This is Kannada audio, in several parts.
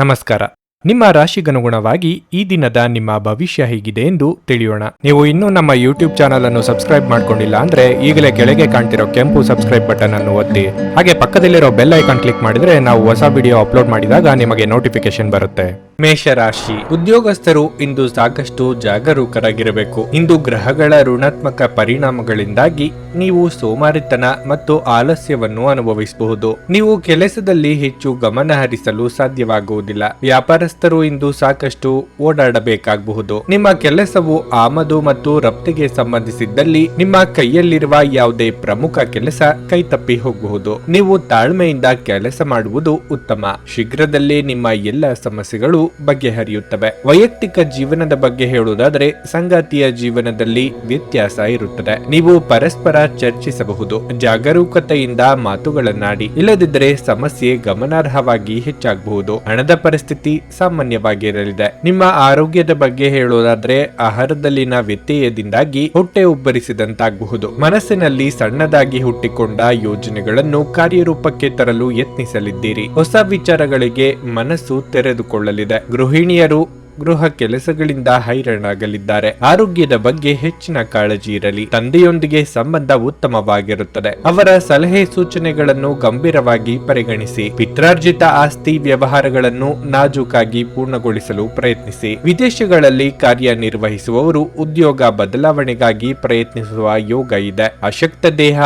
ನಮಸ್ಕಾರ. ನಿಮ್ಮ ರಾಶಿಗನುಗುಣವಾಗಿ ಈ ದಿನದ ನಿಮ್ಮ ಭವಿಷ್ಯ ಹೇಗಿದೆ ಎಂದು ತಿಳಿಯೋಣ. ನೀವು ಇನ್ನೂ ನಮ್ಮ ಯೂಟ್ಯೂಬ್ ಚಾನಲ್ ಅನ್ನು ಸಬ್ಸ್ಕ್ರೈಬ್ ಮಾಡ್ಕೊಂಡಿಲ್ಲ ಅಂದ್ರೆ ಈಗಲೇ ಕೆಳಗೆ ಕಾಣ್ತಿರೋ ಕೆಂಪು ಸಬ್ಸ್ಕ್ರೈಬ್ ಬಟನ್ ಅನ್ನು ಒತ್ತಿ, ಹಾಗೆ ಪಕ್ಕದಲ್ಲಿರೋ ಬೆಲ್ ಐಕಾನ್ ಕ್ಲಿಕ್ ಮಾಡಿದ್ರೆ ನಾವು ಹೊಸ ವಿಡಿಯೋ ಅಪ್ಲೋಡ್ ಮಾಡಿದಾಗ ನಿಮಗೆ ನೋಟಿಫಿಕೇಶನ್ ಬರುತ್ತೆ. ಮೇಷರಾಶಿ ಉದ್ಯೋಗಸ್ಥರು ಇಂದು ಸಾಕಷ್ಟು ಜಾಗರೂಕರಾಗಿರಬೇಕು. ಇಂದು ಗ್ರಹಗಳ ಋಣಾತ್ಮಕ ಪರಿಣಾಮಗಳಿಂದಾಗಿ ನೀವು ಸೋಮಾರಿತನ ಮತ್ತು ಆಲಸ್ಯವನ್ನು ಅನುಭವಿಸಬಹುದು. ನೀವು ಕೆಲಸದಲ್ಲಿ ಹೆಚ್ಚು ಗಮನ ಹರಿಸಲು ಸಾಧ್ಯವಾಗುವುದಿಲ್ಲ. ವ್ಯಾಪಾರಸ್ಥರು ಇಂದು ಸಾಕಷ್ಟು ಓಡಾಡಬೇಕಾಗಬಹುದು. ನಿಮ್ಮ ಕೆಲಸವು ಆಮದು ಮತ್ತು ರಫ್ತಿಗೆ ಸಂಬಂಧಿಸಿದ್ದಲ್ಲಿ ನಿಮ್ಮ ಕೈಯಲ್ಲಿರುವ ಯಾವುದೇ ಪ್ರಮುಖ ಕೆಲಸ ಕೈತಪ್ಪಿ ಹೋಗಬಹುದು. ನೀವು ತಾಳ್ಮೆಯಿಂದ ಕೆಲಸ ಮಾಡುವುದು ಉತ್ತಮ. ಶೀಘ್ರದಲ್ಲೇ ನಿಮ್ಮ ಎಲ್ಲ ಸಮಸ್ಯೆಗಳು ಬಗೆಹರಿಯುತ್ತವೆ. ವೈಯಕ್ತಿಕ ಜೀವನದ ಬಗ್ಗೆ ಹೇಳುವುದಾದರೆ ಸಂಗಾತಿಯ ಜೀವನದಲ್ಲಿ ವ್ಯತ್ಯಾಸ ಇರುತ್ತದೆ. ನೀವು ಪರಸ್ಪರ ಚರ್ಚಿಸಬಹುದು. ಜಾಗರೂಕತೆಯಿಂದ ಮಾತುಗಳನ್ನಾಡಿ, ಇಲ್ಲದಿದ್ದರೆ ಸಮಸ್ಯೆ ಗಮನಾರ್ಹವಾಗಿ ಹೆಚ್ಚಾಗಬಹುದು. ಹಣದ ಪರಿಸ್ಥಿತಿ ಸಾಮಾನ್ಯವಾಗಿರಲಿದೆ. ನಿಮ್ಮ ಆರೋಗ್ಯದ ಬಗ್ಗೆ ಹೇಳುವುದಾದರೆ ಆಹಾರದಲ್ಲಿನ ವ್ಯತ್ಯಯದಿಂದಾಗಿ ಹೊಟ್ಟೆ ಉಬ್ಬರಿಸಿದಂತಾಗಬಹುದು. ಮನಸ್ಸಿನಲ್ಲಿ ಸಣ್ಣದಾಗಿ ಹುಟ್ಟಿಕೊಂಡ ಯೋಜನೆಗಳನ್ನು ಕಾರ್ಯರೂಪಕ್ಕೆ ತರಲು ಯತ್ನಿಸಲಿದ್ದೀರಿ. ಹೊಸ ವಿಚಾರಗಳಿಗೆ ಮನಸ್ಸು ತೆರೆದುಕೊಳ್ಳಲಿದೆ. ಗೃಹಿಣಿಯರು ಗೃಹ ಕೆಲಸಗಳಿಂದ ಹೈರಾಣಾಗಲಿದ್ದಾರೆ. ಆರೋಗ್ಯದ ಬಗ್ಗೆ ಹೆಚ್ಚಿನ ಕಾಳಜಿ ಇರಲಿ. ತಂದೆಯೊಂದಿಗೆ ಸಂಬಂಧ ಉತ್ತಮವಾಗಿರುತ್ತದೆ. ಅವರ ಸಲಹೆ ಸೂಚನೆಗಳನ್ನು ಗಂಭೀರವಾಗಿ ಪರಿಗಣಿಸಿ. ಪಿತ್ರಾರ್ಜಿತ ಆಸ್ತಿ ವ್ಯವಹಾರಗಳನ್ನು ನಾಜೂಕಾಗಿ ಪೂರ್ಣಗೊಳಿಸಲು ಪ್ರಯತ್ನಿಸಿ. ವಿದೇಶಗಳಲ್ಲಿ ಕಾರ್ಯನಿರ್ವಹಿಸುವವರು ಉದ್ಯೋಗ ಬದಲಾವಣೆಗಾಗಿ ಪ್ರಯತ್ನಿಸುವ ಯೋಗ ಇದೆ. ಅಶಕ್ತ ದೇಹ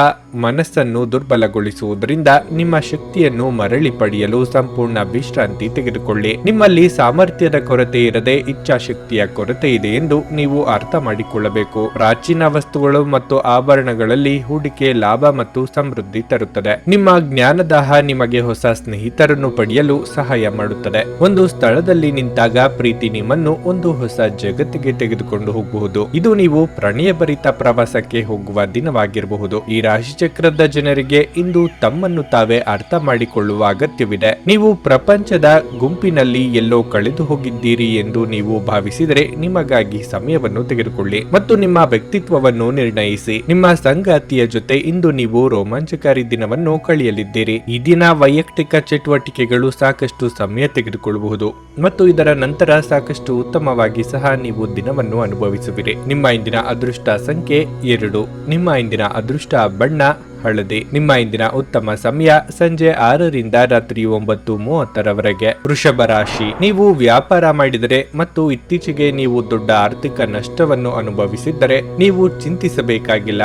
ಮನಸ್ಸನ್ನು ದುರ್ಬಲಗೊಳಿಸುವುದರಿಂದ ನಿಮ್ಮ ಶಕ್ತಿಯನ್ನು ಮರಳಿ ಪಡೆಯಲು ಸಂಪೂರ್ಣ ವಿಶ್ರಾಂತಿ ತೆಗೆದುಕೊಳ್ಳಿ. ನಿಮ್ಮಲ್ಲಿ ಸಾಮರ್ಥ್ಯದ ಕೊರತೆ ಇರದೆ ಇಚ್ಛಾಶಕ್ತಿಯ ಕೊರತೆ ಇದೆ ಎಂದು ನೀವು ಅರ್ಥ ಮಾಡಿಕೊಳ್ಳಬೇಕು. ಪ್ರಾಚೀನ ವಸ್ತುಗಳು ಮತ್ತು ಆಭರಣಗಳಲ್ಲಿ ಹೂಡಿಕೆ ಲಾಭ ಮತ್ತು ಸಮೃದ್ಧಿ ತರುತ್ತದೆ. ನಿಮ್ಮ ಜ್ಞಾನದಾಹ ನಿಮಗೆ ಹೊಸ ಸ್ನೇಹಿತರನ್ನು ಪಡೆಯಲು ಸಹಾಯ ಮಾಡುತ್ತದೆ. ಒಂದು ಸ್ಥಳದಲ್ಲಿ ನಿಂತಾಗ ಪ್ರೀತಿ ನಿಮ್ಮನ್ನು ಒಂದು ಹೊಸ ಜಗತ್ತಿಗೆ ತೆಗೆದುಕೊಂಡು ಹೋಗಬಹುದು. ಇದು ನೀವು ಪ್ರಣಯಭರಿತ ಪ್ರವಾಸಕ್ಕೆ ಹೋಗುವ ದಿನವಾಗಿರಬಹುದು. ಈ ರಾಶಿ ಚಕ್ರದ ಜನರಿಗೆ ಇಂದು ತಮ್ಮನ್ನು ತಾವೇ ಅರ್ಥ ಮಾಡಿಕೊಳ್ಳುವ ಅಗತ್ಯವಿದೆ. ನೀವು ಪ್ರಪಂಚದ ಗುಂಪಿನಲ್ಲಿ ಎಲ್ಲೋ ಕಳೆದು ಹೋಗಿದ್ದೀರಿ ಎಂದು ನೀವು ಭಾವಿಸಿದರೆ ನಿಮಗಾಗಿ ಸಮಯವನ್ನು ತೆಗೆದುಕೊಳ್ಳಿ ಮತ್ತು ನಿಮ್ಮ ವ್ಯಕ್ತಿತ್ವವನ್ನು ನಿರ್ಣಯಿಸಿ. ನಿಮ್ಮ ಸಂಗಾತಿಯ ಜೊತೆ ಇಂದು ನೀವು ರೋಮಾಂಚಕಾರಿ ದಿನವನ್ನು ಕಳೆಯಲಿದ್ದೀರಿ. ಈ ದಿನ ವೈಯಕ್ತಿಕ ಚಟುವಟಿಕೆಗಳು ಸಾಕಷ್ಟು ಸಮಯ ತೆಗೆದುಕೊಳ್ಳಬಹುದು ಮತ್ತು ಇದರ ನಂತರ ಸಾಕಷ್ಟು ಉತ್ತಮವಾಗಿ ಸಹ ನೀವು ದಿನವನ್ನು ಅನುಭವಿಸುವಿರಿ. ನಿಮ್ಮ ಇಂದಿನ ಅದೃಷ್ಟ ಸಂಖ್ಯೆ 2. ನಿಮ್ಮ ಇಂದಿನ ಅದೃಷ್ಟ ಬಣ್ಣ ಹಳದಿ. ನಿಮ್ಮ ಇಂದಿನ ಉತ್ತಮ ಸಮಯ ಸಂಜೆ 6ರಿಂದ ರಾತ್ರಿ 9:30ರವರೆಗೆ. ವೃಷಭ ರಾಶಿ ನೀವು ವ್ಯಾಪಾರ ಮಾಡಿದರೆ ಮತ್ತು ಇತ್ತೀಚೆಗೆ ನೀವು ದೊಡ್ಡ ಆರ್ಥಿಕ ನಷ್ಟವನ್ನು ಅನುಭವಿಸಿದ್ದರೆ ನೀವು ಚಿಂತಿಸಬೇಕಾಗಿಲ್ಲ,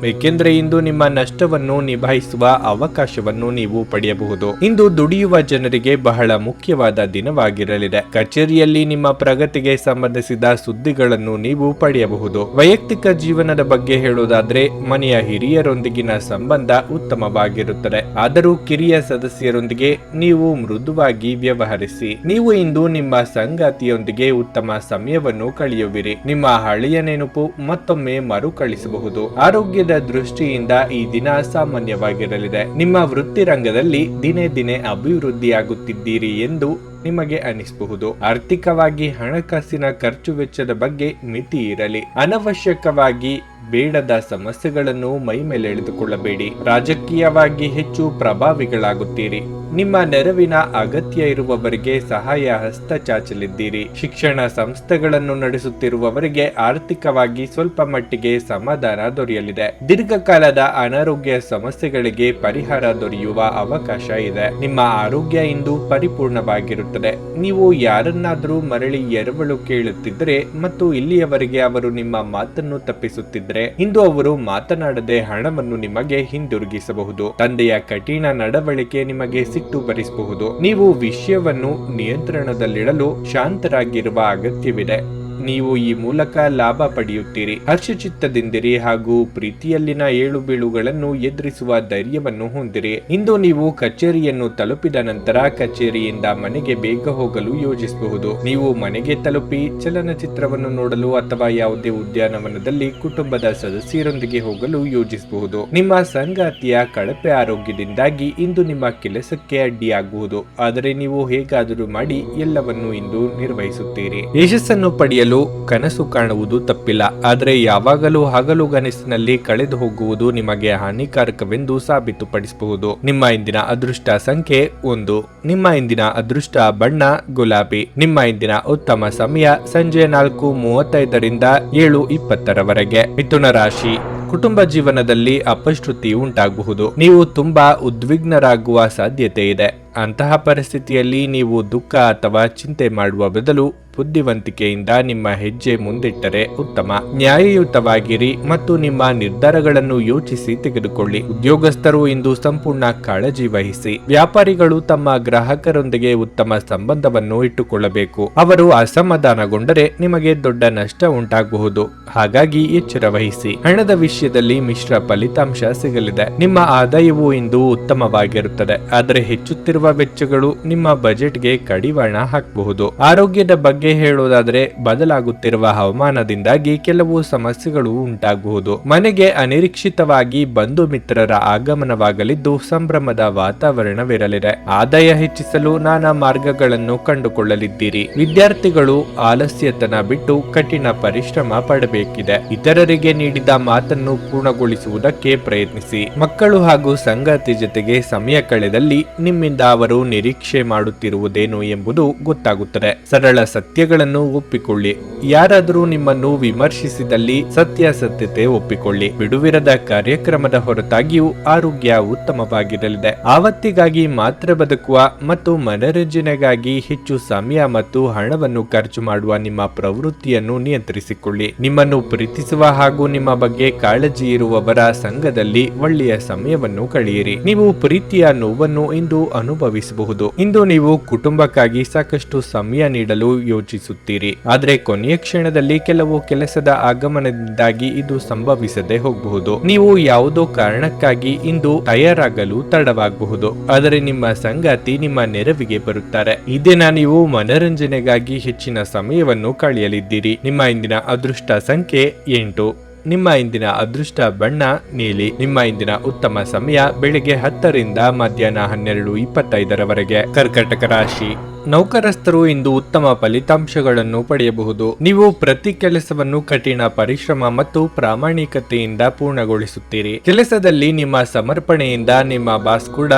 ಏಕೆಂದರೆ ಇಂದು ನಿಮ್ಮ ನಷ್ಟವನ್ನು ನಿಭಾಯಿಸುವ ಅವಕಾಶವನ್ನು ನೀವು ಪಡೆಯಬಹುದು. ಇಂದು ದುಡಿಯುವ ಜನರಿಗೆ ಬಹಳ ಮುಖ್ಯವಾದ ದಿನವಾಗಿರಲಿದೆ. ಕಚೇರಿಯಲ್ಲಿ ನಿಮ್ಮ ಪ್ರಗತಿಗೆ ಸಂಬಂಧಿಸಿದ ಸುದ್ದಿಗಳನ್ನು ನೀವು ಪಡೆಯಬಹುದು. ವೈಯಕ್ತಿಕ ಜೀವನದ ಬಗ್ಗೆ ಹೇಳುವುದಾದ್ರೆ ಮನೆಯ ಹಿರಿಯರೊಂದಿಗಿನ ಸಂಬಂಧ ಉತ್ತಮವಾಗಿರುತ್ತದೆ. ಆದರೂ ಕಿರಿಯ ಸದಸ್ಯರೊಂದಿಗೆ ನೀವು ಮೃದುವಾಗಿ ವ್ಯವಹರಿಸಿ. ನೀವು ಇಂದು ನಿಮ್ಮ ಸಂಗಾತಿಯೊಂದಿಗೆ ಉತ್ತಮ ಸಮಯವನ್ನು ಕಳೆಯುವಿರಿ. ನಿಮ್ಮ ಹಳೆಯ ನೆನಪು ಮತ್ತೊಮ್ಮೆ ಮರುಕಳಿಸಬಹುದು. ಆರೋಗ್ಯದ ದೃಷ್ಟಿಯಿಂದ ಈ ದಿನ ಸಾಮಾನ್ಯವಾಗಿರಲಿದೆ. ನಿಮ್ಮ ವೃತ್ತಿ ರಂಗದಲ್ಲಿ ದಿನೇ ದಿನೇ ಅಭಿವೃದ್ಧಿಯಾಗುತ್ತಿದ್ದೀರಿ ಎಂದು ನಿಮಗೆ ಅನಿಸಬಹುದು. ಆರ್ಥಿಕವಾಗಿ ಹಣಕಾಸಿನ ಖರ್ಚು ವೆಚ್ಚದ ಬಗ್ಗೆ ಮಿತಿ ಇರಲಿ. ಅನವಶ್ಯಕವಾಗಿ ಬೇಡದ ಸಮಸ್ಯೆಗಳನ್ನು ಮೈ ಮೇಲೆ ಎಳೆದುಕೊಳ್ಳಬೇಡಿ. ರಾಜಕೀಯವಾಗಿ ಹೆಚ್ಚು ಪ್ರಭಾವಿಗಳಾಗುತ್ತೀರಿ. ನಿಮ್ಮ ನೆರವಿನ ಅಗತ್ಯ ಇರುವವರಿಗೆ ಸಹಾಯ ಹಸ್ತ ಚಾಚಲಿದ್ದೀರಿ. ಶಿಕ್ಷಣ ಸಂಸ್ಥೆಗಳನ್ನು ನಡೆಸುತ್ತಿರುವವರಿಗೆ ಆರ್ಥಿಕವಾಗಿ ಸ್ವಲ್ಪ ಮಟ್ಟಿಗೆ ಸಮಾಧಾನ ದೊರೆಯಲಿದೆ. ದೀರ್ಘಕಾಲದ ಅನಾರೋಗ್ಯ ಸಮಸ್ಯೆಗಳಿಗೆ ಪರಿಹಾರ ದೊರೆಯುವ ಅವಕಾಶ ಇದೆ. ನಿಮ್ಮ ಆರೋಗ್ಯ ಇಂದು ಪರಿಪೂರ್ಣವಾಗಿರುತ್ತದೆ. ನೀವು ಯಾರನ್ನಾದರೂ ಮರಳಿ ಎರವಲು ಕೇಳುತ್ತಿದ್ದರೆ ಮತ್ತು ಇಲ್ಲಿಯವರೆಗೆ ಅವರು ನಿಮ್ಮ ಮಾತನ್ನು ತಪ್ಪಿಸುತ್ತಿದ್ದರೆ ಇಂದು ಅವರು ಮಾತನಾಡದೆ ಹಣವನ್ನು ನಿಮಗೆ ಹಿಂದಿರುಗಿಸಬಹುದು. ತಂದೆಯ ಕಠಿಣ ನಡವಳಿಕೆ ನಿಮಗೆ ಸಿಟ್ಟು ಬರಿಸಬಹುದು. ನೀವು ವಿಷಯವನ್ನು ನಿಯಂತ್ರಣದಲ್ಲಿಡಲು ಶಾಂತರಾಗಿರುವ ಅಗತ್ಯವಿದೆ. ನೀವು ಈ ಮೂಲಕ ಲಾಭ ಪಡೆಯುತ್ತೀರಿ. ಹರ್ಷಚಿತ್ತದಿಂದಿರಿ ಹಾಗೂ ಪ್ರೀತಿಯಲ್ಲಿನ ಏಳು ಬೀಳುಗಳನ್ನು ಎದುರಿಸುವ ಧೈರ್ಯವನ್ನು ಹೊಂದಿರಿ. ಇಂದು ನೀವು ಕಚೇರಿಯನ್ನು ತಲುಪಿದ ನಂತರ ಕಚೇರಿಯಿಂದ ಮನೆಗೆ ಬೇಗ ಹೋಗಲು ಯೋಜಿಸಬಹುದು. ನೀವು ಮನೆಗೆ ತಲುಪಿ ಚಲನಚಿತ್ರವನ್ನು ನೋಡಲು ಅಥವಾ ಯಾವುದೇ ಉದ್ಯಾನವನದಲ್ಲಿ ಕುಟುಂಬದ ಸದಸ್ಯರೊಂದಿಗೆ ಹೋಗಲು ಯೋಜಿಸಬಹುದು. ನಿಮ್ಮ ಸಂಗಾತಿಯ ಕಳಪೆ ಆರೋಗ್ಯದಿಂದಾಗಿ ಇಂದು ನಿಮ್ಮ ಕೆಲಸಕ್ಕೆ ಅಡ್ಡಿಯಾಗಬಹುದು. ಆದರೆ ನೀವು ಹೇಗಾದರೂ ಮಾಡಿ ಎಲ್ಲವನ್ನು ಇಂದು ನಿರ್ವಹಿಸುತ್ತೀರಿ. ಯಶಸ್ಸನ್ನು ಪಡೆಯಲು ಕಳೆಯಲು ಕನಸು ಕಾಣುವುದು ತಪ್ಪಿಲ್ಲ, ಆದರೆ ಯಾವಾಗಲೂ ಹಗಲುಗನಸಿನಲ್ಲಿ ಕಳೆದು ಹೋಗುವುದು ನಿಮಗೆ ಹಾನಿಕಾರಕವೆಂದು ಸಾಬೀತುಪಡಿಸಬಹುದು. ನಿಮ್ಮ ಇಂದಿನ ಅದೃಷ್ಟ ಸಂಖ್ಯೆ 1. ನಿಮ್ಮ ಇಂದಿನ ಅದೃಷ್ಟ ಬಣ್ಣ ಗುಲಾಬಿ. ನಿಮ್ಮ ಇಂದಿನ ಉತ್ತಮ ಸಮಯ ಸಂಜೆ 4:35 7:20 ಮಿಥುನ ರಾಶಿ. ಕುಟುಂಬ ಜೀವನದಲ್ಲಿ ಅಪಶ್ರುತಿ ಉಂಟಾಗಬಹುದು. ನೀವು ತುಂಬಾ ಉದ್ವಿಗ್ನರಾಗುವ ಸಾಧ್ಯತೆ ಇದೆ. ಅಂತಹ ಪರಿಸ್ಥಿತಿಯಲ್ಲಿ ನೀವು ದುಃಖ ಅಥವಾ ಚಿಂತೆ ಮಾಡುವ ಬದಲು ಬುದ್ಧಿವಂತಿಕೆಯಿಂದ ನಿಮ್ಮ ಹೆಜ್ಜೆ ಮುಂದಿಟ್ಟರೆ ಉತ್ತಮ. ನ್ಯಾಯಯುತವಾಗಿರಿ ಮತ್ತು ನಿಮ್ಮ ನಿರ್ಧಾರಗಳನ್ನು ಯೋಚಿಸಿ ತೆಗೆದುಕೊಳ್ಳಿ. ಉದ್ಯೋಗಸ್ಥರು ಇಂದು ಸಂಪೂರ್ಣ ಕಾಳಜಿ ವಹಿಸಿ. ವ್ಯಾಪಾರಿಗಳು ತಮ್ಮ ಗ್ರಾಹಕರೊಂದಿಗೆ ಉತ್ತಮ ಸಂಬಂಧವನ್ನು ಇಟ್ಟುಕೊಳ್ಳಬೇಕು. ಅವರು ಅಸಮಾಧಾನಗೊಂಡರೆ ನಿಮಗೆ ದೊಡ್ಡ ನಷ್ಟ ಉಂಟಾಗಬಹುದು, ಹಾಗಾಗಿ ಎಚ್ಚರ ವಹಿಸಿ. ಹಣದ ವಿಷಯದಲ್ಲಿ ಮಿಶ್ರ ಫಲಿತಾಂಶ ಸಿಗಲಿದೆ. ನಿಮ್ಮ ಆದಾಯವು ಇಂದು ಉತ್ತಮವಾಗಿರುತ್ತದೆ, ಆದರೆ ಹೆಚ್ಚುತ್ತಿರುವ ವೆಚ್ಚಗಳು ನಿಮ್ಮ ಬಜೆಟ್ಗೆ ಕಡಿವಾಣ ಹಾಕಬಹುದು. ಆರೋಗ್ಯದ ಬಗ್ಗೆ ಹೇಳುವುದಾದರೆ ಬದಲಾಗುತ್ತಿರುವ ಹವಾಮಾನದಿಂದಾಗಿ ಕೆಲವು ಸಮಸ್ಯೆಗಳು ಉಂಟಾಗಬಹುದು. ಮನೆಗೆ ಅನಿರೀಕ್ಷಿತವಾಗಿ ಬಂಧು ಮಿತ್ರರ ಆಗಮನವಾಗಲಿದ್ದು ಸಂಭ್ರಮದ ವಾತಾವರಣವಿರಲಿದೆ. ಆದಾಯ ಹೆಚ್ಚಿಸಲು ನಾನಾ ಮಾರ್ಗಗಳನ್ನು ಕಂಡುಕೊಳ್ಳಲಿದ್ದೀರಿ. ವಿದ್ಯಾರ್ಥಿಗಳು ಆಲಸ್ಯತನ ಬಿಟ್ಟು ಕಠಿಣ ಪರಿಶ್ರಮ ಪಡಬೇಕಿದೆ. ಇತರರಿಗೆ ನೀಡಿದ ಮಾತನ್ನು ಪೂರ್ಣಗೊಳಿಸುವುದಕ್ಕೆ ಪ್ರಯತ್ನಿಸಿ. ಮಕ್ಕಳು ಹಾಗೂ ಸಂಗಾತಿ ಜೊತೆಗೆ ಸಮಯ ಕಳೆದಲ್ಲಿ ನಿಮ್ಮಿಂದ ಅವರು ನಿರೀಕ್ಷೆ ಮಾಡುತ್ತಿರುವುದೇನು ಎಂಬುದು ಗೊತ್ತಾಗುತ್ತದೆ. ಸರಳ ಸತ್ಯಗಳನ್ನು ಒಪ್ಪಿಕೊಳ್ಳಿ. ಯಾರಾದರೂ ನಿಮ್ಮನ್ನು ವಿಮರ್ಶಿಸಿದಲ್ಲಿ ಸತ್ಯಾಸತ್ಯತೆ ಒಪ್ಪಿಕೊಳ್ಳಿ. ಬಿಡುವಿರದ ಕಾರ್ಯಕ್ರಮದ ಹೊರತಾಗಿಯೂ ಆರೋಗ್ಯ ಉತ್ತಮವಾಗಿರಲಿದೆ. ಆವತ್ತಿಗಾಗಿ ಮಾತ್ರ ಬದುಕುವ ಮತ್ತು ಮನರಂಜನೆಗಾಗಿ ಹೆಚ್ಚು ಸಮಯ ಮತ್ತು ಹಣವನ್ನು ಖರ್ಚು ಮಾಡುವ ನಿಮ್ಮ ಪ್ರವೃತ್ತಿಯನ್ನು ನಿಯಂತ್ರಿಸಿಕೊಳ್ಳಿ. ನಿಮ್ಮನ್ನು ಪ್ರೀತಿಸುವ ಹಾಗೂ ನಿಮ್ಮ ಬಗ್ಗೆ ಕಾಳಜಿ ಇರುವವರ ಸಂಘದಲ್ಲಿ ಒಳ್ಳೆಯ ಸಮಯವನ್ನು ಕಳೆಯಿರಿ. ನೀವು ಪ್ರೀತಿಯ ನೋವನ್ನು ಇಂದು ಅನುಭವಿಸಬಹುದು. ಇಂದು ನೀವು ಕುಟುಂಬಕ್ಕಾಗಿ ಸಾಕಷ್ಟು ಸಮಯ ನೀಡಲು ಯೋಚಿಸುತ್ತೀರಿ, ಆದರೆ ಕೊನೆಯ ಕ್ಷಣದಲ್ಲಿ ಕೆಲವು ಕೆಲಸದ ಆಗಮನದಿಂದಾಗಿ ಇದು ಸಂಭವಿಸದೆ ಹೋಗಬಹುದು. ನೀವು ಯಾವುದೋ ಕಾರಣಕ್ಕಾಗಿ ಇಂದು ತಯಾರಾಗಲು ತಡವಾಗಬಹುದು, ಆದರೆ ನಿಮ್ಮ ಸಂಗಾತಿ ನಿಮ್ಮ ನೆರವಿಗೆ ಬರುತ್ತಾರೆ. ಈ ದಿನ ನೀವು ಮನರಂಜನೆಗಾಗಿ ಹೆಚ್ಚಿನ ಸಮಯವನ್ನು ಕಳೆಯಲಿದ್ದೀರಿ. ನಿಮ್ಮ ಇಂದಿನ ಅದೃಷ್ಟ ಸಂಖ್ಯೆ 8. ನಿಮ್ಮ ಇಂದಿನ ಅದೃಷ್ಟ ಬಣ್ಣ ನೀಲಿ. ನಿಮ್ಮ ಇಂದಿನ ಉತ್ತಮ ಸಮಯ ಬೆಳಿಗ್ಗೆ 10ರಿಂದ ಮಧ್ಯಾಹ್ನ 12:25 ಕರ್ಕಟಕ ರಾಶಿ. ನೌಕರಸ್ಥರು ಇಂದು ಉತ್ತಮ ಫಲಿತಾಂಶಗಳನ್ನು ಪಡೆಯಬಹುದು. ನೀವು ಪ್ರತಿ ಕೆಲಸವನ್ನು ಕಠಿಣ ಪರಿಶ್ರಮ ಮತ್ತು ಪ್ರಾಮಾಣಿಕತೆಯಿಂದ ಪೂರ್ಣಗೊಳಿಸುತ್ತೀರಿ. ಕೆಲಸದಲ್ಲಿ ನಿಮ್ಮ ಸಮರ್ಪಣೆಯಿಂದ ನಿಮ್ಮ ಬಾಸ್ ಕೂಡ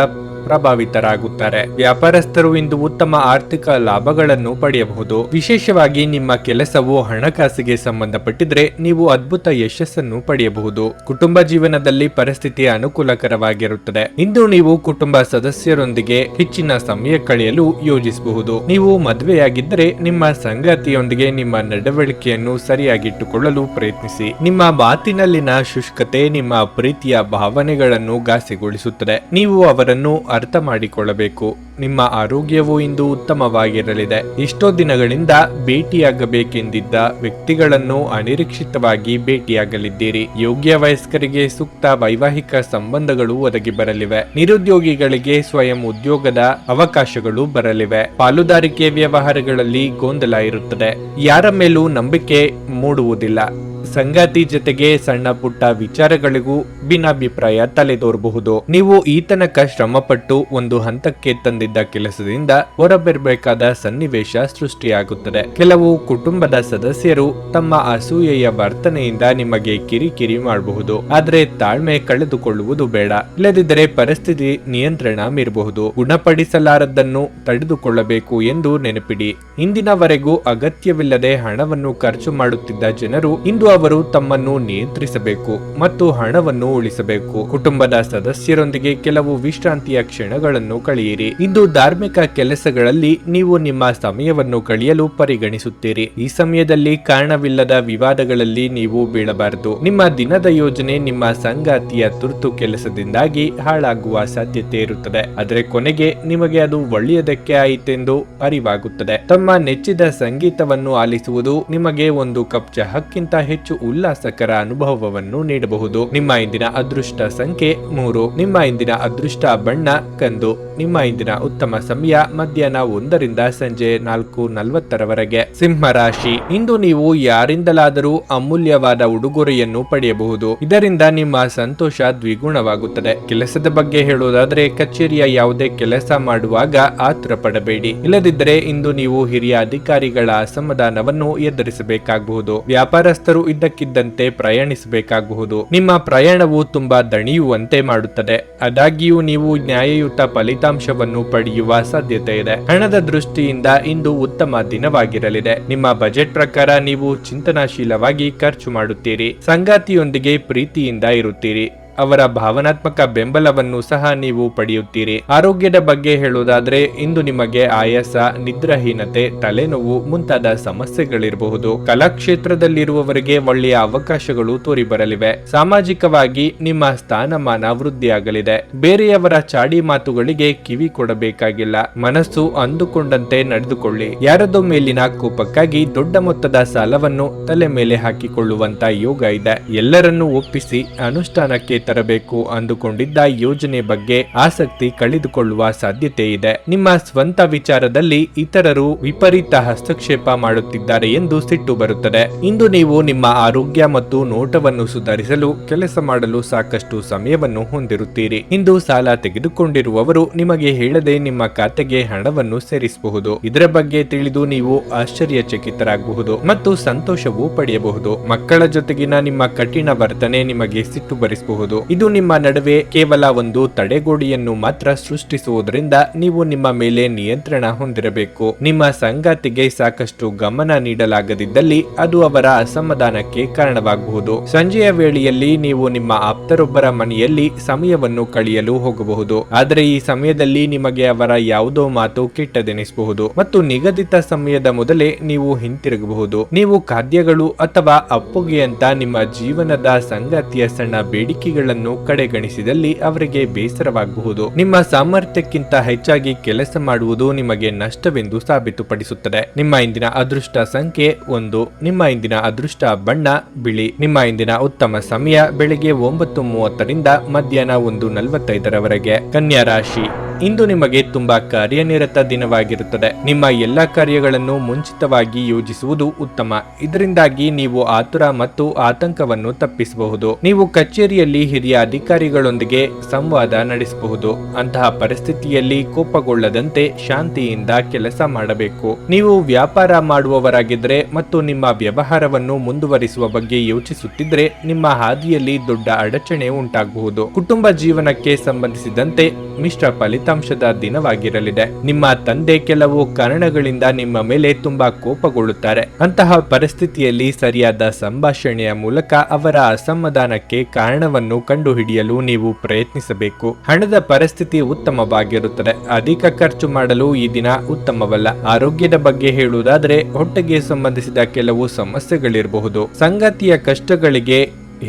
ಪ್ರಭಾವಿತರಾಗುತ್ತಾರೆ. ವ್ಯಾಪಾರಸ್ಥರು ಇಂದು ಉತ್ತಮ ಆರ್ಥಿಕ ಲಾಭಗಳನ್ನು ಪಡೆಯಬಹುದು. ವಿಶೇಷವಾಗಿ ನಿಮ್ಮ ಕೆಲಸವು ಹಣಕಾಸಿಗೆ ಸಂಬಂಧಪಟ್ಟಿದ್ರೆ ನೀವು ಅದ್ಭುತ ಯಶಸ್ಸನ್ನು ಪಡೆಯಬಹುದು. ಕುಟುಂಬ ಜೀವನದಲ್ಲಿ ಪರಿಸ್ಥಿತಿ ಅನುಕೂಲಕರವಾಗಿರುತ್ತದೆ. ಇಂದು ನೀವು ಕುಟುಂಬ ಸದಸ್ಯರೊಂದಿಗೆ ಹೆಚ್ಚಿನ ಸಮಯ ಕಳೆಯಲು ಯೋಜಿಸಬಹುದು. ನೀವು ಮದುವೆಯಾಗಿದ್ದರೆ ನಿಮ್ಮ ಸಂಗಾತಿಯೊಂದಿಗೆ ನಿಮ್ಮ ನಡವಳಿಕೆಯನ್ನು ಸರಿಯಾಗಿಟ್ಟುಕೊಳ್ಳಲು ಪ್ರಯತ್ನಿಸಿ. ನಿಮ್ಮ ಮಾತಿನಲ್ಲಿನ ಶುಷ್ಕತೆ ನಿಮ್ಮ ಪ್ರೀತಿಯ ಭಾವನೆಗಳನ್ನು ಘಾಸಿಗೊಳಿಸುತ್ತದೆ. ನೀವು ಅವರನ್ನು ಅರ್ಥ ಮಾಡಿಕೊಳ್ಳಬೇಕು. ನಿಮ್ಮ ಆರೋಗ್ಯವು ಇಂದು ಉತ್ತಮವಾಗಿರಲಿದೆ. ಎಷ್ಟೋ ದಿನಗಳಿಂದ ಭೇಟಿಯಾಗಬೇಕೆಂದಿದ್ದ ವ್ಯಕ್ತಿಗಳನ್ನು ಅನಿರೀಕ್ಷಿತವಾಗಿ ಭೇಟಿಯಾಗಲಿದ್ದೀರಿ. ಯೋಗ್ಯ ವಯಸ್ಕರಿಗೆ ಸೂಕ್ತ ವೈವಾಹಿಕ ಸಂಬಂಧಗಳು ಒದಗಿ ಬರಲಿವೆ. ನಿರುದ್ಯೋಗಿಗಳಿಗೆ ಸ್ವಯಂ ಉದ್ಯೋಗದ ಅವಕಾಶಗಳು ಬರಲಿವೆ. ಪಾಲುದಾರಿಕೆ ವ್ಯವಹಾರಗಳಲ್ಲಿ ಗೊಂದಲ ಇರುತ್ತದೆ. ಯಾರ ಮೇಲೂ ನಂಬಿಕೆ ಮೂಡುವುದಿಲ್ಲ. ಸಂಗಾತಿ ಜೊತೆಗೆ ಸಣ್ಣ ಪುಟ್ಟ ವಿಚಾರಗಳಿಗೂ ಭಿನ್ನಾಭಿಪ್ರಾಯ ತಲೆದೋರಬಹುದು. ನೀವು ಈ ತನಕ ಶ್ರಮಪಟ್ಟು ಒಂದು ಹಂತಕ್ಕೆ ತಂದಿದ್ದ ಕೆಲಸದಿಂದ ಹೊರಬರಬೇಕಾದ ಸನ್ನಿವೇಶ ಸೃಷ್ಟಿಯಾಗುತ್ತದೆ. ಕೆಲವು ಕುಟುಂಬದ ಸದಸ್ಯರು ತಮ್ಮ ಅಸೂಯೆಯ ವರ್ತನೆಯಿಂದ ನಿಮಗೆ ಕಿರಿಕಿರಿ ಮಾಡಬಹುದು, ಆದ್ರೆ ತಾಳ್ಮೆ ಕಳೆದುಕೊಳ್ಳುವುದು ಬೇಡ. ಇಲ್ಲದಿದ್ದರೆ ಪರಿಸ್ಥಿತಿ ನಿಯಂತ್ರಣ ಮೀರಬಹುದು. ಗುಣಪಡಿಸಲಾರದನ್ನು ತಡೆದುಕೊಳ್ಳಬೇಕು ಎಂದು ನೆನಪಿಡಿ. ಇಂದಿನವರೆಗೂ ಅಗತ್ಯವಿಲ್ಲದೆ ಹಣವನ್ನು ಖರ್ಚು ಮಾಡುತ್ತಿದ್ದ ಜನರು ಇಂದು ಅವರು ತಮ್ಮನ್ನು ನಿಯಂತ್ರಿಸಬೇಕು ಮತ್ತು ಹಣವನ್ನು ಉಳಿಸಬೇಕು. ಕುಟುಂಬದ ಸದಸ್ಯರೊಂದಿಗೆ ಕೆಲವು ವಿಶ್ರಾಂತಿಯ ಕ್ಷಣಗಳನ್ನು ಕಳೆಯಿರಿ. ಇಂದು ಧಾರ್ಮಿಕ ಕೆಲಸಗಳಲ್ಲಿ ನೀವು ನಿಮ್ಮ ಸಮಯವನ್ನು ಕಳೆಯಲು ಪರಿಗಣಿಸುತ್ತೀರಿ. ಈ ಸಮಯದಲ್ಲಿ ಕಾರಣವಿಲ್ಲದ ವಿವಾದಗಳಲ್ಲಿ ನೀವು ಬೀಳಬಾರದು. ನಿಮ್ಮ ದಿನದ ಯೋಜನೆ ನಿಮ್ಮ ಸಂಗಾತಿಯ ತುರ್ತು ಕೆಲಸದಿಂದಾಗಿ ಹಾಳಾಗುವ ಸಾಧ್ಯತೆ ಇರುತ್ತದೆ, ಆದರೆ ಕೊನೆಗೆ ನಿಮಗೆ ಅದು ಒಳ್ಳೆಯದಕ್ಕೆ ಆಯಿತೆಂದು ಅರಿವಾಗುತ್ತದೆ. ತಮ್ಮ ನೆಚ್ಚಿದ ಸಂಗೀತವನ್ನು ಆಲಿಸುವುದು ನಿಮಗೆ ಒಂದು ಕಪ್ ಚಹಕ್ಕಿಂತ ಹೆಚ್ಚು ಉಲ್ಲಾಸಕರ ಅನುಭವವನ್ನು ನೀಡಬಹುದು. ನಿಮ್ಮ ಇಂದಿನ ಅದೃಷ್ಟ ಸಂಖ್ಯೆ 3. ನಿಮ್ಮ ಇಂದಿನ ಅದೃಷ್ಟ ಬಣ್ಣ ಕಂದು. ನಿಮ್ಮ ಇಂದಿನ ಉತ್ತಮ ಸಮಯ ಮಧ್ಯಾಹ್ನ 1 ರಿಂದ ಸಂಜೆ 4:40 ಸಿಂಹ ರಾಶಿ. ಇಂದು ನೀವು ಯಾರಿಂದಲಾದರೂ ಅಮೂಲ್ಯವಾದ ಉಡುಗೊರೆಯನ್ನು ಪಡೆಯಬಹುದು. ಇದರಿಂದ ನಿಮ್ಮ ಸಂತೋಷ ದ್ವಿಗುಣವಾಗುತ್ತದೆ. ಕೆಲಸದ ಬಗ್ಗೆ ಹೇಳುವುದಾದರೆ ಕಚೇರಿಯ ಯಾವುದೇ ಕೆಲಸ ಮಾಡುವಾಗ ಆತುರ ಪಡಬೇಡಿ. ಇಲ್ಲದಿದ್ದರೆ ಇಂದು ನೀವು ಹಿರಿಯ ಅಧಿಕಾರಿಗಳ ಅಸಮಾಧಾನವನ್ನು ಎದುರಿಸಬೇಕಾಗಬಹುದು. ವ್ಯಾಪಾರಸ್ಥರು ಇದ್ದಕ್ಕಿದ್ದಂತೆ ಪ್ರಯಾಣಿಸಬೇಕಾಗಬಹುದು. ನಿಮ್ಮ ಪ್ರಯಾಣವು ತುಂಬಾ ದಣಿಯುವಂತೆ ಮಾಡುತ್ತದೆ. ಆದಾಗ್ಯೂ ನೀವು ನ್ಯಾಯಯುತ ಫಲಿತಾಂಶವನ್ನು ಪಡೆಯುವ ಸಾಧ್ಯತೆ ಇದೆ. ಹಣದ ದೃಷ್ಟಿಯಿಂದ ಇಂದು ಉತ್ತಮ ದಿನವಾಗಿರಲಿದೆ. ನಿಮ್ಮ ಬಜೆಟ್ ಪ್ರಕಾರ ನೀವು ಚಿಂತನಾಶೀಲವಾಗಿ ಖರ್ಚು ಮಾಡುತ್ತೀರಿ. ಸಂಗಾತಿಯೊಂದಿಗೆ ಪ್ರೀತಿಯಿಂದ ಇರುತ್ತೀರಿ. ಅವರ ಭಾವನಾತ್ಮಕ ಬೆಂಬಲವನ್ನು ಸಹ ನೀವು ಪಡೆಯುತ್ತೀರಿ. ಆರೋಗ್ಯದ ಬಗ್ಗೆ ಹೇಳುವುದಾದ್ರೆ ಇಂದು ನಿಮಗೆ ಆಯಾಸ, ನಿದ್ರಾಹೀನತೆ, ತಲೆನೋವು ಮುಂತಾದ ಸಮಸ್ಯೆಗಳಿರಬಹುದು. ಕಲಾ ಕ್ಷೇತ್ರದಲ್ಲಿರುವವರಿಗೆ ಒಳ್ಳೆಯ ಅವಕಾಶಗಳು ತೋರಿ ಬರಲಿವೆ. ಸಾಮಾಜಿಕವಾಗಿ ನಿಮ್ಮ ಸ್ಥಾನಮಾನ ವೃದ್ಧಿಯಾಗಲಿದೆ. ಬೇರೆಯವರ ಚಾಡಿ ಮಾತುಗಳಿಗೆ ಕಿವಿ ಕೊಡಬೇಕಾಗಿಲ್ಲ. ಮನಸ್ಸು ಅಂದುಕೊಂಡಂತೆ ನಡೆದುಕೊಳ್ಳಿ. ಯಾರದೋ ಮೇಲಿನ ಕೋಪಕ್ಕಾಗಿ ದೊಡ್ಡ ಮೊತ್ತದ ಸಾಲವನ್ನು ತಲೆ ಮೇಲೆ ಹಾಕಿಕೊಳ್ಳುವಂತ ಯೋಗ ಇದೆ. ಎಲ್ಲರನ್ನೂ ಒಪ್ಪಿಸಿ ಅನುಷ್ಠಾನಕ್ಕೆ ತರಬೇಕು ಅಂದುಕೊಂಡಿದ್ದ ಯೋಜನೆ ಬಗ್ಗೆ ಆಸಕ್ತಿ ಕಳೆದುಕೊಳ್ಳುವ ಸಾಧ್ಯತೆ ಇದೆ. ನಿಮ್ಮ ಸ್ವಂತ ವಿಚಾರದಲ್ಲಿ ಇತರರು ವಿಪರೀತ ಹಸ್ತಕ್ಷೇಪ ಮಾಡುತ್ತಿದ್ದಾರೆ ಎಂದು ಸಿಟ್ಟು ಬರುತ್ತದೆ. ಇಂದು ನೀವು ನಿಮ್ಮ ಆರೋಗ್ಯ ಮತ್ತು ನೋಟವನ್ನು ಸುಧಾರಿಸಲು ಕೆಲಸ ಮಾಡಲು ಸಾಕಷ್ಟು ಸಮಯವನ್ನು ಹೊಂದಿರುತ್ತೀರಿ. ಇಂದು ಸಾಲ ತೆಗೆದುಕೊಂಡಿರುವವರು ನಿಮಗೆ ಹೇಳದೆ ನಿಮ್ಮ ಖಾತೆಗೆ ಹಣವನ್ನು ಸೇರಿಸಬಹುದು. ಇದರ ಬಗ್ಗೆ ತಿಳಿದು ನೀವು ಆಶ್ಚರ್ಯಚಕಿತರಾಗಬಹುದು ಮತ್ತು ಸಂತೋಷವೂ ಪಡೆಯಬಹುದು. ಮಕ್ಕಳ ಜೊತೆಗಿನ ನಿಮ್ಮ ಕಠಿಣ ವರ್ತನೆ ನಿಮಗೆ ಸಿಟ್ಟು ಬರಿಸಬಹುದು. ಇದು ನಿಮ್ಮ ನಡುವೆ ಕೇವಲ ಒಂದು ತಡೆಗೋಡೆಯನ್ನು ಮಾತ್ರ ಸೃಷ್ಟಿಸುವುದರಿಂದ ನೀವು ನಿಮ್ಮ ಮೇಲೆ ನಿಯಂತ್ರಣ ಹೊಂದಿರಬೇಕು. ನಿಮ್ಮ ಸಂಗಾತಿಗೆ ಸಾಕಷ್ಟು ಗಮನ ನೀಡಲಾಗದಿದ್ದಲ್ಲಿ ಅದು ಅವರ ಅಸಮಾಧಾನಕ್ಕೆ ಕಾರಣವಾಗಬಹುದು. ಸಂಜೆಯ ವೇಳೆಯಲ್ಲಿ ನೀವು ನಿಮ್ಮ ಆಪ್ತರೊಬ್ಬರ ಮನೆಯಲ್ಲಿ ಸಮಯವನ್ನು ಕಳೆಯಲು ಹೋಗಬಹುದು. ಆದರೆ ಈ ಸಮಯದಲ್ಲಿ ನಿಮಗೆ ಅವರ ಯಾವುದೋ ಮಾತು ಕೆಟ್ಟದೆನಿಸಬಹುದು ಮತ್ತು ನಿಗದಿತ ಸಮಯದ ಮೊದಲೇ ನೀವು ಹಿಂತಿರುಗಬಹುದು. ನೀವು ಖಾದ್ಯಗಳು ಅಥವಾ ಅಪ್ಪುಗೆಯಂತ ನಿಮ್ಮ ಜೀವನದ ಸಂಗಾತಿಯ ಸಣ್ಣ ಬೇಡಿಕೆಗಳನ್ನು ಕಡೆಗಣಿಸಿದಲ್ಲಿ ಅವರಿಗೆ ಬೇಸರವಾಗಬಹುದು. ನಿಮ್ಮ ಸಾಮರ್ಥ್ಯಕ್ಕಿಂತ ಹೆಚ್ಚಾಗಿ ಕೆಲಸ ಮಾಡುವುದು ನಿಮಗೆ ನಷ್ಟವೆಂದು ಸಾಬೀತುಪಡಿಸುತ್ತದೆ. ನಿಮ್ಮ ಇಂದಿನ ಅದೃಷ್ಟ ಸಂಖ್ಯೆ 1. ನಿಮ್ಮ ಇಂದಿನ ಅದೃಷ್ಟ ಬಣ್ಣ ಬಿಳಿ. ನಿಮ್ಮ ಇಂದಿನ ಉತ್ತಮ ಸಮಯ ಬೆಳಿಗ್ಗೆ 9:30 ರಿಂದ ಮಧ್ಯಾಹ್ನ 1:45 ಕನ್ಯಾ ರಾಶಿ. ಇಂದು ನಿಮಗೆ ತುಂಬಾ ಕಾರ್ಯನಿರತ ದಿನವಾಗಿರುತ್ತದೆ. ನಿಮ್ಮ ಎಲ್ಲಾ ಕಾರ್ಯಗಳನ್ನು ಮುಂಚಿತವಾಗಿ ಯೋಜಿಸುವುದು ಉತ್ತಮ. ಇದರಿಂದಾಗಿ ನೀವು ಆತುರ ಮತ್ತು ಆತಂಕವನ್ನು ತಪ್ಪಿಸಬಹುದು. ನೀವು ಕಚೇರಿಯಲ್ಲಿ ಹಿರಿಯ ಅಧಿಕಾರಿಗಳೊಂದಿಗೆ ಸಂವಾದ ನಡೆಸಬಹುದು. ಅಂತಹ ಪರಿಸ್ಥಿತಿಯಲ್ಲಿ ಕೋಪಗೊಳ್ಳದಂತೆ ಶಾಂತಿಯಿಂದ ಕೆಲಸ ಮಾಡಬೇಕು. ನೀವು ವ್ಯಾಪಾರ ಮಾಡುವವರಾಗಿದ್ದರೆ ಮತ್ತು ನಿಮ್ಮ ವ್ಯವಹಾರವನ್ನು ಮುಂದುವರಿಸುವ ಬಗ್ಗೆ ಯೋಚಿಸುತ್ತಿದ್ರೆ ನಿಮ್ಮ ಹಾದಿಯಲ್ಲಿ ದೊಡ್ಡ ಅಡಚಣೆ ಉಂಟಾಗಬಹುದು. ಕುಟುಂಬ ಜೀವನಕ್ಕೆ ಸಂಬಂಧಿಸಿದಂತೆ ಮಿಶ್ರ ಫಲಿತಾಂಶದ ದಿನವಾಗಿರಲಿದೆ. ನಿಮ್ಮ ತಂದೆ ಕೆಲವು ಕಾರಣಗಳಿಂದ ನಿಮ್ಮ ಮೇಲೆ ತುಂಬಾ ಕೋಪಗೊಳ್ಳುತ್ತಾರೆ. ಅಂತಹ ಪರಿಸ್ಥಿತಿಯಲ್ಲಿ ಸರಿಯಾದ ಸಂಭಾಷಣೆಯ ಮೂಲಕ ಅವರ ಅಸಮಾಧಾನಕ್ಕೆ ಕಾರಣವನ್ನು ಕಂಡುಹಿಡಿಯಲು ನೀವು ಪ್ರಯತ್ನಿಸಬೇಕು. ಹಣದ ಪರಿಸ್ಥಿತಿ ಉತ್ತಮವಾಗಿರುತ್ತದೆ. ಅಧಿಕ ಖರ್ಚು ಮಾಡಲು ಈ ದಿನ ಉತ್ತಮವಲ್ಲ. ಆರೋಗ್ಯದ ಬಗ್ಗೆ ಹೇಳುವುದಾದರೆ ಹೊಟ್ಟೆಗೆ ಸಂಬಂಧಿಸಿದ ಕೆಲವು ಸಮಸ್ಯೆಗಳಿರಬಹುದು. ಸಂಗಾತಿಯ ಕಷ್ಟಗಳಿಗೆ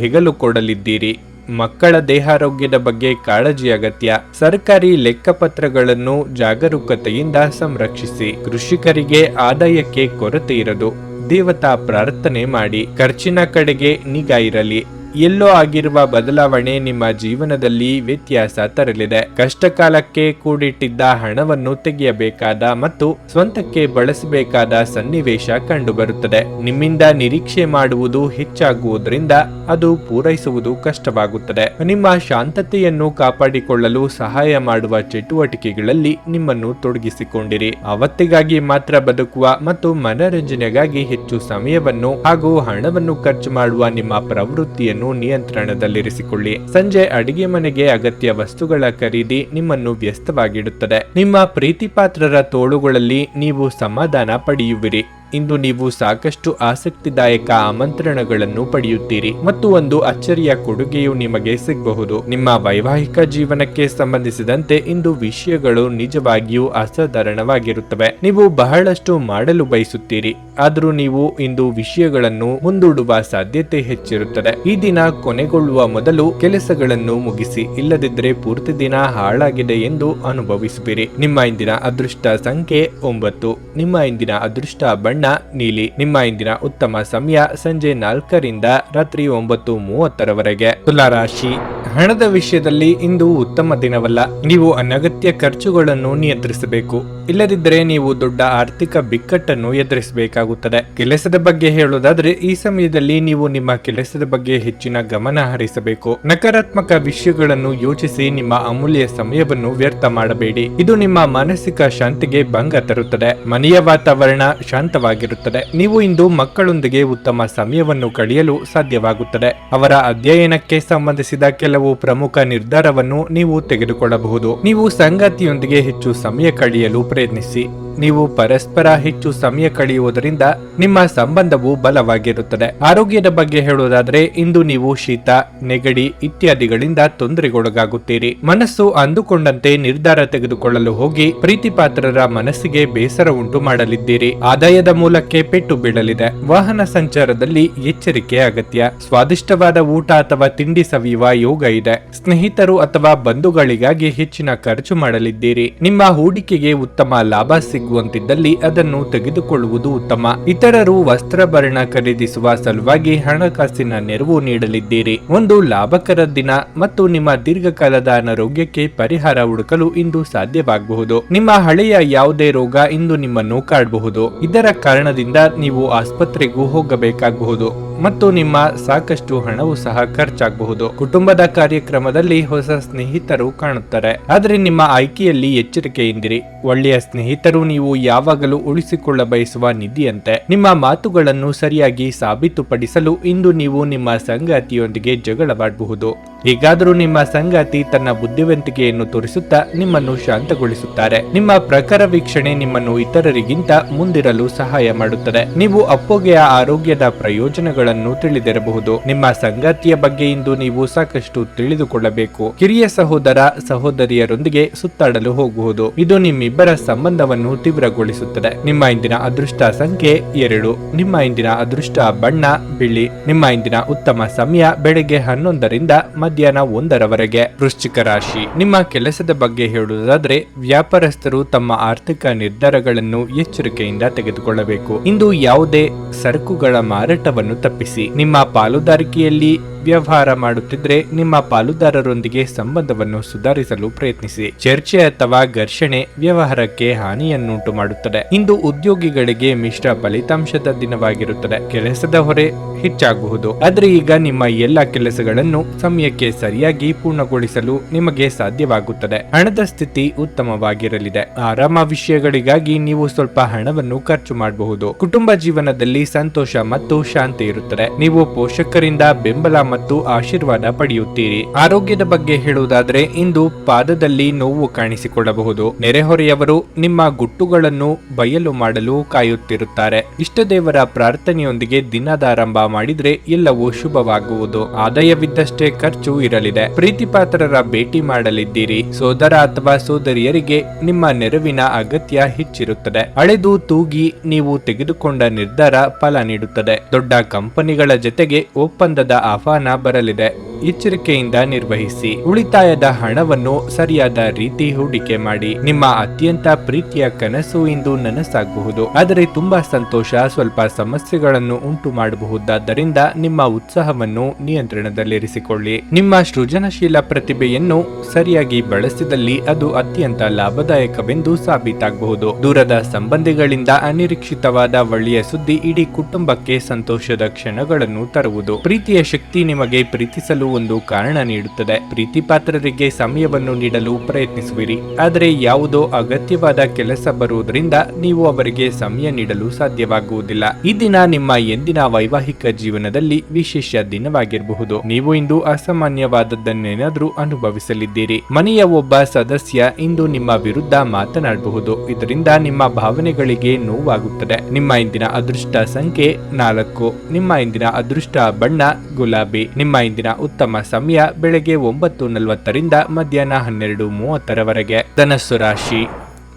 ಹೆಗಲು ಕೊಡಲಿದ್ದೀರಿ. ಮಕ್ಕಳ ದೇಹಾರೋಗ್ಯದ ಬಗ್ಗೆ ಕಾಳಜಿ ಅಗತ್ಯ. ಸರ್ಕಾರಿ ಲೆಕ್ಕಪತ್ರಗಳನ್ನು ಜಾಗರೂಕತೆಯಿಂದ ಸಂರಕ್ಷಿಸಿ. ಕೃಷಿಕರಿಗೆ ಆದಾಯಕ್ಕೆ ಕೊರತೆ ಇರದು. ದೇವತಾ ಪ್ರಾರ್ಥನೆ ಮಾಡಿ. ಖರ್ಚಿನ ಕಡೆಗೆ ನಿಗಾ ಇರಲಿ. ಎಲ್ಲೋ ಆಗಿರುವ ಬದಲಾವಣೆ ನಿಮ್ಮ ಜೀವನದಲ್ಲಿ ವ್ಯತ್ಯಾಸ ತರಲಿದೆ. ಕಷ್ಟಕಾಲಕ್ಕೆ ಕೂಡಿಟ್ಟಿದ್ದ ಹಣವನ್ನು ತೆಗೆಯಬೇಕಾದ ಮತ್ತು ಸ್ವಂತಕ್ಕೆ ಬಳಸಬೇಕಾದ ಸನ್ನಿವೇಶ ಕಂಡುಬರುತ್ತದೆ. ನಿಮ್ಮಿಂದ ನಿರೀಕ್ಷೆ ಮಾಡುವುದು ಹೆಚ್ಚಾಗುವುದರಿಂದ ಅದು ಪೂರೈಸುವುದು ಕಷ್ಟವಾಗುತ್ತದೆ. ನಿಮ್ಮ ಶಾಂತತೆಯನ್ನು ಕಾಪಾಡಿಕೊಳ್ಳಲು ಸಹಾಯ ಮಾಡುವ ಚಟುವಟಿಕೆಗಳಲ್ಲಿ ನಿಮ್ಮನ್ನು ತೊಡಗಿಸಿಕೊಂಡಿರಿ. ಅವತ್ತಿಗಾಗಿ ಮಾತ್ರ ಬದುಕುವ ಮತ್ತು ಮನರಂಜನೆಗಾಗಿ ಹೆಚ್ಚು ಸಮಯವನ್ನು ಹಾಗೂ ಹಣವನ್ನು ಖರ್ಚು ಮಾಡುವ ನಿಮ್ಮ ಪ್ರವೃತ್ತಿಯನ್ನು ನಿಯಂತ್ರಣದಲ್ಲಿರಿಸಿಕೊಳ್ಳಿ. ಸಂಜೆ ಅಡಿಗೆ ಮನೆಗೆ ಅಗತ್ಯ ವಸ್ತುಗಳ ಖರೀದಿ ನಿಮ್ಮನ್ನು ವ್ಯಸ್ತವಾಗಿಡುತ್ತದೆ. ನಿಮ್ಮ ಪ್ರೀತಿಪಾತ್ರರ ತೋಳುಗಳಲ್ಲಿ ನೀವು ಸಮಾಧಾನ ಪಡೆಯುವಿರಿ. ಇಂದು ನೀವು ಸಾಕಷ್ಟು ಆಸಕ್ತಿದಾಯಕ ಆಮಂತ್ರಣಗಳನ್ನು ಪಡೆಯುತ್ತೀರಿ ಮತ್ತು ಒಂದು ಅಚ್ಚರಿಯ ಕೊಡುಗೆಯು ನಿಮಗೆ ಸಿಗಬಹುದು. ನಿಮ್ಮ ವೈವಾಹಿಕ ಜೀವನಕ್ಕೆ ಸಂಬಂಧಿಸಿದಂತೆ ಇಂದು ವಿಷಯಗಳು ನಿಜವಾಗಿಯೂ ಅಸಾಧಾರಣವಾಗಿರುತ್ತವೆ. ನೀವು ಬಹಳಷ್ಟು ಮಾಡಲು ಬಯಸುತ್ತೀರಿ, ಆದರೂ ನೀವು ಇಂದು ವಿಷಯಗಳನ್ನು ಮುಂದೂಡುವ ಸಾಧ್ಯತೆ ಹೆಚ್ಚಿರುತ್ತದೆ. ಈ ದಿನ ಕೊನೆಗೊಳ್ಳುವ ಮೊದಲು ಕೆಲಸಗಳನ್ನು ಮುಗಿಸಿ, ಇಲ್ಲದಿದ್ದರೆ ಪೂರ್ತಿ ದಿನ ಹಾಳಾಗಿದೆ ಎಂದು ಅನುಭವಿಸುವಿರಿ. ನಿಮ್ಮ ಇಂದಿನ ಅದೃಷ್ಟ ಸಂಖ್ಯೆ 9. ನಿಮ್ಮ ಇಂದಿನ ಅದೃಷ್ಟ ಬಣ್ಣ ಬಣ್ಣ ನೀಲಿ. ನಿಮ್ಮ ಇಂದಿನ ಉತ್ತಮ ಸಮಯ ಸಂಜೆ 4ರಿಂದ ರಾತ್ರಿ 9:30ರವರೆಗೆ. ತುಲಾ ರಾಶಿ, ಹಣದ ವಿಷಯದಲ್ಲಿ ಇಂದು ಉತ್ತಮ ದಿನವಲ್ಲ. ನೀವು ಅನಗತ್ಯ ಖರ್ಚುಗಳನ್ನು ನಿಯಂತ್ರಿಸಬೇಕು, ಇಲ್ಲದಿದ್ದರೆ ನೀವು ದೊಡ್ಡ ಆರ್ಥಿಕ ಬಿಕ್ಕಟ್ಟನ್ನು ಎದುರಿಸಬೇಕಾಗುತ್ತದೆ. ಕೆಲಸದ ಬಗ್ಗೆ ಹೇಳುವುದಾದ್ರೆ ಈ ಸಮಯದಲ್ಲಿ ನೀವು ನಿಮ್ಮ ಕೆಲಸದ ಬಗ್ಗೆ ಹೆಚ್ಚಿನ ಗಮನ ಹರಿಸಬೇಕು. ನಕಾರಾತ್ಮಕ ವಿಷಯಗಳನ್ನು ಯೋಚಿಸಿ ನಿಮ್ಮ ಅಮೂಲ್ಯ ಸಮಯವನ್ನು ವ್ಯರ್ಥ ಮಾಡಬೇಡಿ. ಇದು ನಿಮ್ಮ ಮಾನಸಿಕ ಶಾಂತಿಗೆ ಭಂಗ ತರುತ್ತದೆ. ಮನೆಯ ವಾತಾವರಣ ಶಾಂತವಾಗಿರುತ್ತದೆ. ನೀವು ಇಂದು ಮಕ್ಕಳೊಂದಿಗೆ ಉತ್ತಮ ಸಮಯವನ್ನು ಕಳೆಯಲು ಸಾಧ್ಯವಾಗುತ್ತದೆ. ಅವರ ಅಧ್ಯಯನಕ್ಕೆ ಸಂಬಂಧಿಸಿದ ಕೆಲವು ಪ್ರಮುಖ ನಿರ್ಧಾರವನ್ನು ನೀವು ತೆಗೆದುಕೊಳ್ಳಬಹುದು. ನೀವು ಸಂಗಾತಿಯೊಂದಿಗೆ ಹೆಚ್ಚು ಸಮಯ ಕಳೆಯಲು ಪ್ರಯತ್ನಿಸಿ. ನೀವು ಪರಸ್ಪರ ಹೆಚ್ಚು ಸಮಯ ಕಳೆಯುವುದರಿಂದ ನಿಮ್ಮ ಸಂಬಂಧವು ಬಲವಾಗಿರುತ್ತದೆ. ಆರೋಗ್ಯದ ಬಗ್ಗೆ ಹೇಳುವುದಾದ್ರೆ ಇಂದು ನೀವು ಶೀತ, ನೆಗಡಿ ಇತ್ಯಾದಿಗಳಿಂದ ತೊಂದರೆಗೊಳಗಾಗುತ್ತೀರಿ. ಮನಸ್ಸು ಅಂದುಕೊಂಡಂತೆ ನಿರ್ಧಾರ ತೆಗೆದುಕೊಳ್ಳಲು ಹೋಗಿ ಪ್ರೀತಿಪಾತ್ರರ ಮನಸ್ಸಿಗೆ ಬೇಸರ ಉಂಟು ಮಾಡಲಿದ್ದೀರಿ. ಆದಾಯದ ಮೂಲಕ್ಕೆ ಪೆಟ್ಟು ಬೀಳಲಿದೆ. ವಾಹನ ಸಂಚಾರದಲ್ಲಿ ಎಚ್ಚರಿಕೆ ಅಗತ್ಯ. ಸ್ವಾದಿಷ್ಟವಾದ ಊಟ ಅಥವಾ ತಿಂಡಿ ಸವಿಯುವ ಯೋಗ ಇದೆ. ಸ್ನೇಹಿತರು ಅಥವಾ ಬಂಧುಗಳಿಗಾಗಿ ಹೆಚ್ಚಿನ ಖರ್ಚು ಮಾಡಲಿದ್ದೀರಿ. ನಿಮ್ಮ ಹೂಡಿಕೆಗೆ ಉತ್ತಮ ಲಾಭ ಸಿಗುವಂತಿದ್ದಲ್ಲಿ ಅದನ್ನು ತೆಗೆದುಕೊಳ್ಳುವುದು ಉತ್ತಮ. ಇತರರು ವಸ್ತ್ರಾಭರಣ ಖರೀದಿಸುವ ಸಲುವಾಗಿ ಹಣಕಾಸಿನ ನೆರವು ನೀಡಲಿದ್ದೀರಿ. ಒಂದು ಲಾಭಕರ ದಿನ ಮತ್ತು ನಿಮ್ಮ ದೀರ್ಘಕಾಲದ ಅನಾರೋಗ್ಯಕ್ಕೆ ಪರಿಹಾರ ಹುಡುಕಲು ಇಂದು ಸಾಧ್ಯವಾಗಬಹುದು. ನಿಮ್ಮ ಹಳೆಯ ಯಾವುದೇ ರೋಗ ಇಂದು ನಿಮ್ಮನ್ನು ಕಾಡಬಹುದು. ಇದರ ಕಾರಣದಿಂದ ನೀವು ಆಸ್ಪತ್ರೆಗೂ ಹೋಗಬೇಕಾಗಬಹುದು ಮತ್ತು ನಿಮ್ಮ ಸಾಕಷ್ಟು ಹಣವು ಸಹ ಖರ್ಚಾಗಬಹುದು. ಕುಟುಂಬದ ಕಾರ್ಯಕ್ರಮದಲ್ಲಿ ಹೊಸ ಸ್ನೇಹಿತರು ಕಾಣುತ್ತಾರೆ, ಆದರೆ ನಿಮ್ಮ ಆಯ್ಕೆಯಲ್ಲಿ ಎಚ್ಚರಿಕೆಯಿಂದಿರಿ. ಒಳ್ಳೆಯ ಸ್ನೇಹಿತರು ನೀವು ಯಾವಾಗಲೂ ಉಳಿಸಿಕೊಳ್ಳ ಬಯಸುವ ನಿಧಿಯಂತೆ. ನಿಮ್ಮ ಮಾತುಗಳನ್ನು ಸರಿಯಾಗಿ ಸಾಬೀತುಪಡಿಸಲು ಇಂದು ನೀವು ನಿಮ್ಮ ಸಂಗಾತಿಯೊಂದಿಗೆ ಜಗಳವಾಡಬಹುದು. ಹೀಗಾದರೂ ನಿಮ್ಮ ಸಂಗಾತಿ ತನ್ನ ಬುದ್ಧಿವಂತಿಕೆಯನ್ನು ತೋರಿಸುತ್ತಾ ನಿಮ್ಮನ್ನು ಶಾಂತಗೊಳಿಸುತ್ತಾರೆ. ನಿಮ್ಮ ಪ್ರಖರ ವೀಕ್ಷಣೆ ನಿಮ್ಮನ್ನು ಇತರರಿಗಿಂತ ಮುಂದಿರಲು ಸಹಾಯ ಮಾಡುತ್ತದೆ. ನೀವು ಅಪ್ಪೊಗೆಯ ಆರೋಗ್ಯದ ಪ್ರಯೋಜನಗಳನ್ನು ತಿಳಿದಿರಬಹುದು. ನಿಮ್ಮ ಸಂಗಾತಿಯ ಬಗ್ಗೆ ಇಂದು ನೀವು ಸಾಕಷ್ಟು ತಿಳಿದುಕೊಳ್ಳಬೇಕು. ಕಿರಿಯ ಸಹೋದರ ಸಹೋದರಿಯರೊಂದಿಗೆ ಸುತ್ತಾಡಲು ಹೋಗುವುದು. ಇದು ನಿಮ್ಮಿಬ್ಬರ ಸಂಬಂಧವನ್ನು ತೀವ್ರಗೊಳಿಸುತ್ತದೆ. ನಿಮ್ಮ ಇಂದಿನ ಅದೃಷ್ಟ ಸಂಖ್ಯೆ 2. ನಿಮ್ಮ ಇಂದಿನ ಅದೃಷ್ಟ ಬಣ್ಣ ಬಿಳಿ. ನಿಮ್ಮ ಇಂದಿನ ಉತ್ತಮ ಸಮಯ ಬೆಳಗ್ಗೆ 11ರಿಂದ ಮಧ್ಯಾಹ್ನ 1ರವರೆಗೆ. ವೃಶ್ಚಿಕ ರಾಶಿ, ನಿಮ್ಮ ಕೆಲಸದ ಬಗ್ಗೆ ಹೇಳುವುದಾದ್ರೆ ವ್ಯಾಪಾರಸ್ಥರು ತಮ್ಮ ಆರ್ಥಿಕ ನಿರ್ಧಾರಗಳನ್ನು ಎಚ್ಚರಿಕೆಯಿಂದ ತೆಗೆದುಕೊಳ್ಳಬೇಕು. ಇಂದು ಯಾವುದೇ ಸರಕುಗಳ ಮಾರಾಟವನ್ನು ತಪ್ಪಿಸಿ. ನಿಮ್ಮ ಪಾಲುದಾರಿಕೆಯಲ್ಲಿ ವ್ಯವಹಾರ ಮಾಡುತ್ತಿದ್ರೆ ನಿಮ್ಮ ಪಾಲುದಾರರೊಂದಿಗೆ ಸಂಬಂಧವನ್ನು ಸುಧಾರಿಸಲು ಪ್ರಯತ್ನಿಸಿ. ಚರ್ಚೆ ಅಥವಾ ಘರ್ಷಣೆ ವ್ಯವಹಾರಕ್ಕೆ ಹಾನಿಯನ್ನುಂಟು ಮಾಡುತ್ತದೆ. ಇಂದು ಉದ್ಯೋಗಿಗಳಿಗೆ ಮಿಶ್ರ ಫಲಿತಾಂಶದ ದಿನವಾಗಿರುತ್ತದೆ. ಕೆಲಸದ ಹೊರೆ ಹೆಚ್ಚಾಗಬಹುದು, ಆದರೆ ಈಗ ನಿಮ್ಮ ಎಲ್ಲ ಕೆಲಸಗಳನ್ನು ಸಮಯಕ್ಕೆ ಸರಿಯಾಗಿ ಪೂರ್ಣಗೊಳಿಸಲು ನಿಮಗೆ ಸಾಧ್ಯವಾಗುತ್ತದೆ. ಹಣದ ಸ್ಥಿತಿ ಉತ್ತಮವಾಗಿರಲಿದೆ. ಆರಾಮ ವಿಷಯಗಳಿಗಾಗಿ ನೀವು ಸ್ವಲ್ಪ ಹಣವನ್ನು ಖರ್ಚು ಮಾಡಬಹುದು. ಕುಟುಂಬ ಜೀವನದಲ್ಲಿ ಸಂತೋಷ ಮತ್ತು ಶಾಂತಿ ಇರುತ್ತದೆ. ನೀವು ಪೋಷಕರಿಂದ ಬೆಂಬಲ ಮತ್ತು ಆಶೀರ್ವಾದ ಪಡೆಯುತ್ತೀರಿ. ಆರೋಗ್ಯದ ಬಗ್ಗೆ ಹೇಳುವುದಾದ್ರೆ ಇಂದು ಪಾದದಲ್ಲಿ ನೋವು ಕಾಣಿಸಿಕೊಳ್ಳಬಹುದು. ನೆರೆಹೊರೆಯವರು ನಿಮ್ಮ ಗುಟ್ಟುಗಳನ್ನು ಬಯಲು ಮಾಡಲು ಕಾಯುತ್ತಿರುತ್ತಾರೆ. ಇಷ್ಟ ದೇವರ ಪ್ರಾರ್ಥನೆಯೊಂದಿಗೆ ದಿನದ ಆರಂಭ ಮಾಡಿದ್ರೆ ಎಲ್ಲವೂ ಶುಭವಾಗುವುದು. ಆದಾಯವಿದ್ದಷ್ಟೇ ಖರ್ಚು ಇರಲಿದೆ. ಪ್ರೀತಿಪಾತ್ರರ ಭೇಟಿ ಮಾಡಲಿದ್ದೀರಿ. ಸೋದರ ಅಥವಾ ಸೋದರಿಯರಿಗೆ ನಿಮ್ಮ ನೆರವಿನ ಅಗತ್ಯ ಹೆಚ್ಚಿರುತ್ತದೆ. ಅಳೆದು ತೂಗಿ ನೀವು ತೆಗೆದುಕೊಂಡ ನಿರ್ಧಾರ ಫಲ ನೀಡುತ್ತದೆ. ದೊಡ್ಡ ಕಂಪನಿಗಳ ಜೊತೆಗೆ ಒಪ್ಪಂದದ ಆಹ್ವಾನ ಬರಲಿದೆ. ಎಚ್ಚರಿಕೆಯಿಂದ ನಿರ್ವಹಿಸಿ. ಉಳಿತಾಯದ ಹಣವನ್ನು ಸರಿಯಾದ ರೀತಿ ಹೂಡಿಕೆ ಮಾಡಿ. ನಿಮ್ಮ ಅತ್ಯಂತ ಪ್ರೀತಿಯ ಕನಸು ಇಂದು ನನಸಾಗಬಹುದು, ಆದರೆ ತುಂಬಾ ಸಂತೋಷ ಸ್ವಲ್ಪ ಸಮಸ್ಯೆಗಳನ್ನು ಉಂಟು ಮಾಡಬಹುದಾದ್ದರಿಂದ ನಿಮ್ಮ ಉತ್ಸಾಹವನ್ನು ನಿಯಂತ್ರಣದಲ್ಲಿರಿಸಿಕೊಳ್ಳಿ. ನಿಮ್ಮ ಸೃಜನಶೀಲ ಪ್ರತಿಭೆಯನ್ನು ಸರಿಯಾಗಿ ಬಳಸಿದಲ್ಲಿ ಅದು ಅತ್ಯಂತ ಲಾಭದಾಯಕವೆಂದು ಸಾಬೀತಾಗಬಹುದು. ದೂರದ ಸಂಬಂಧಿಗಳಿಂದ ಅನಿರೀಕ್ಷಿತವಾದ ಒಳ್ಳೆಯ ಸುದ್ದಿ ಇಡೀ ಕುಟುಂಬಕ್ಕೆ ಸಂತೋಷದ ಕ್ಷಣಗಳನ್ನು ತರುವುದು. ಪ್ರೀತಿಯ ಶಕ್ತಿ ನಿಮಗೆ ಪ್ರೀತಿಸಲು ಒಂದು ಕಾರಣ ನೀಡುತ್ತದೆ. ಪ್ರೀತಿ ಪಾತ್ರರಿಗೆ ಸಮಯವನ್ನು ನೀಡಲು ಪ್ರಯತ್ನಿಸುವಿರಿ, ಆದರೆ ಯಾವುದೋ ಅಗತ್ಯವಾದ ಕೆಲಸ ಬರುವುದರಿಂದ ನೀವು ಅವರಿಗೆ ಸಮಯ ನೀಡಲು ಸಾಧ್ಯವಾಗುವುದಿಲ್ಲ. ಈ ದಿನ ನಿಮ್ಮ ಎಂದಿನ ವೈವಾಹಿಕ ಜೀವನದಲ್ಲಿ ವಿಶೇಷ ದಿನವಾಗಿರಬಹುದು. ನೀವು ಇಂದು ಅಸಾಮಾನ್ಯವಾದದ್ದನ್ನೇನಾದ್ರೂ ಅನುಭವಿಸಲಿದ್ದೀರಿ. ಮನೆಯ ಒಬ್ಬ ಸದಸ್ಯ ಇಂದು ನಿಮ್ಮ ವಿರುದ್ಧ ಮಾತನಾಡಬಹುದು. ಇದರಿಂದ ನಿಮ್ಮ ಭಾವನೆಗಳಿಗೆ ನೋವಾಗುತ್ತದೆ. ನಿಮ್ಮ ಇಂದಿನ ಅದೃಷ್ಟ ಸಂಖ್ಯೆ 4. ನಿಮ್ಮ ಇಂದಿನ ಅದೃಷ್ಟ ಬಣ್ಣ ಗುಲಾಬಿ. ನಿಮ್ಮ ಇಂದಿನ ಉತ್ತಮ ಸಮಯ ಬೆಳಗ್ಗೆ 9:40ರಿಂದ ಮಧ್ಯಾಹ್ನ 12:30ರವರೆಗೆ. ಧನಸ್ಸು ರಾಶಿ,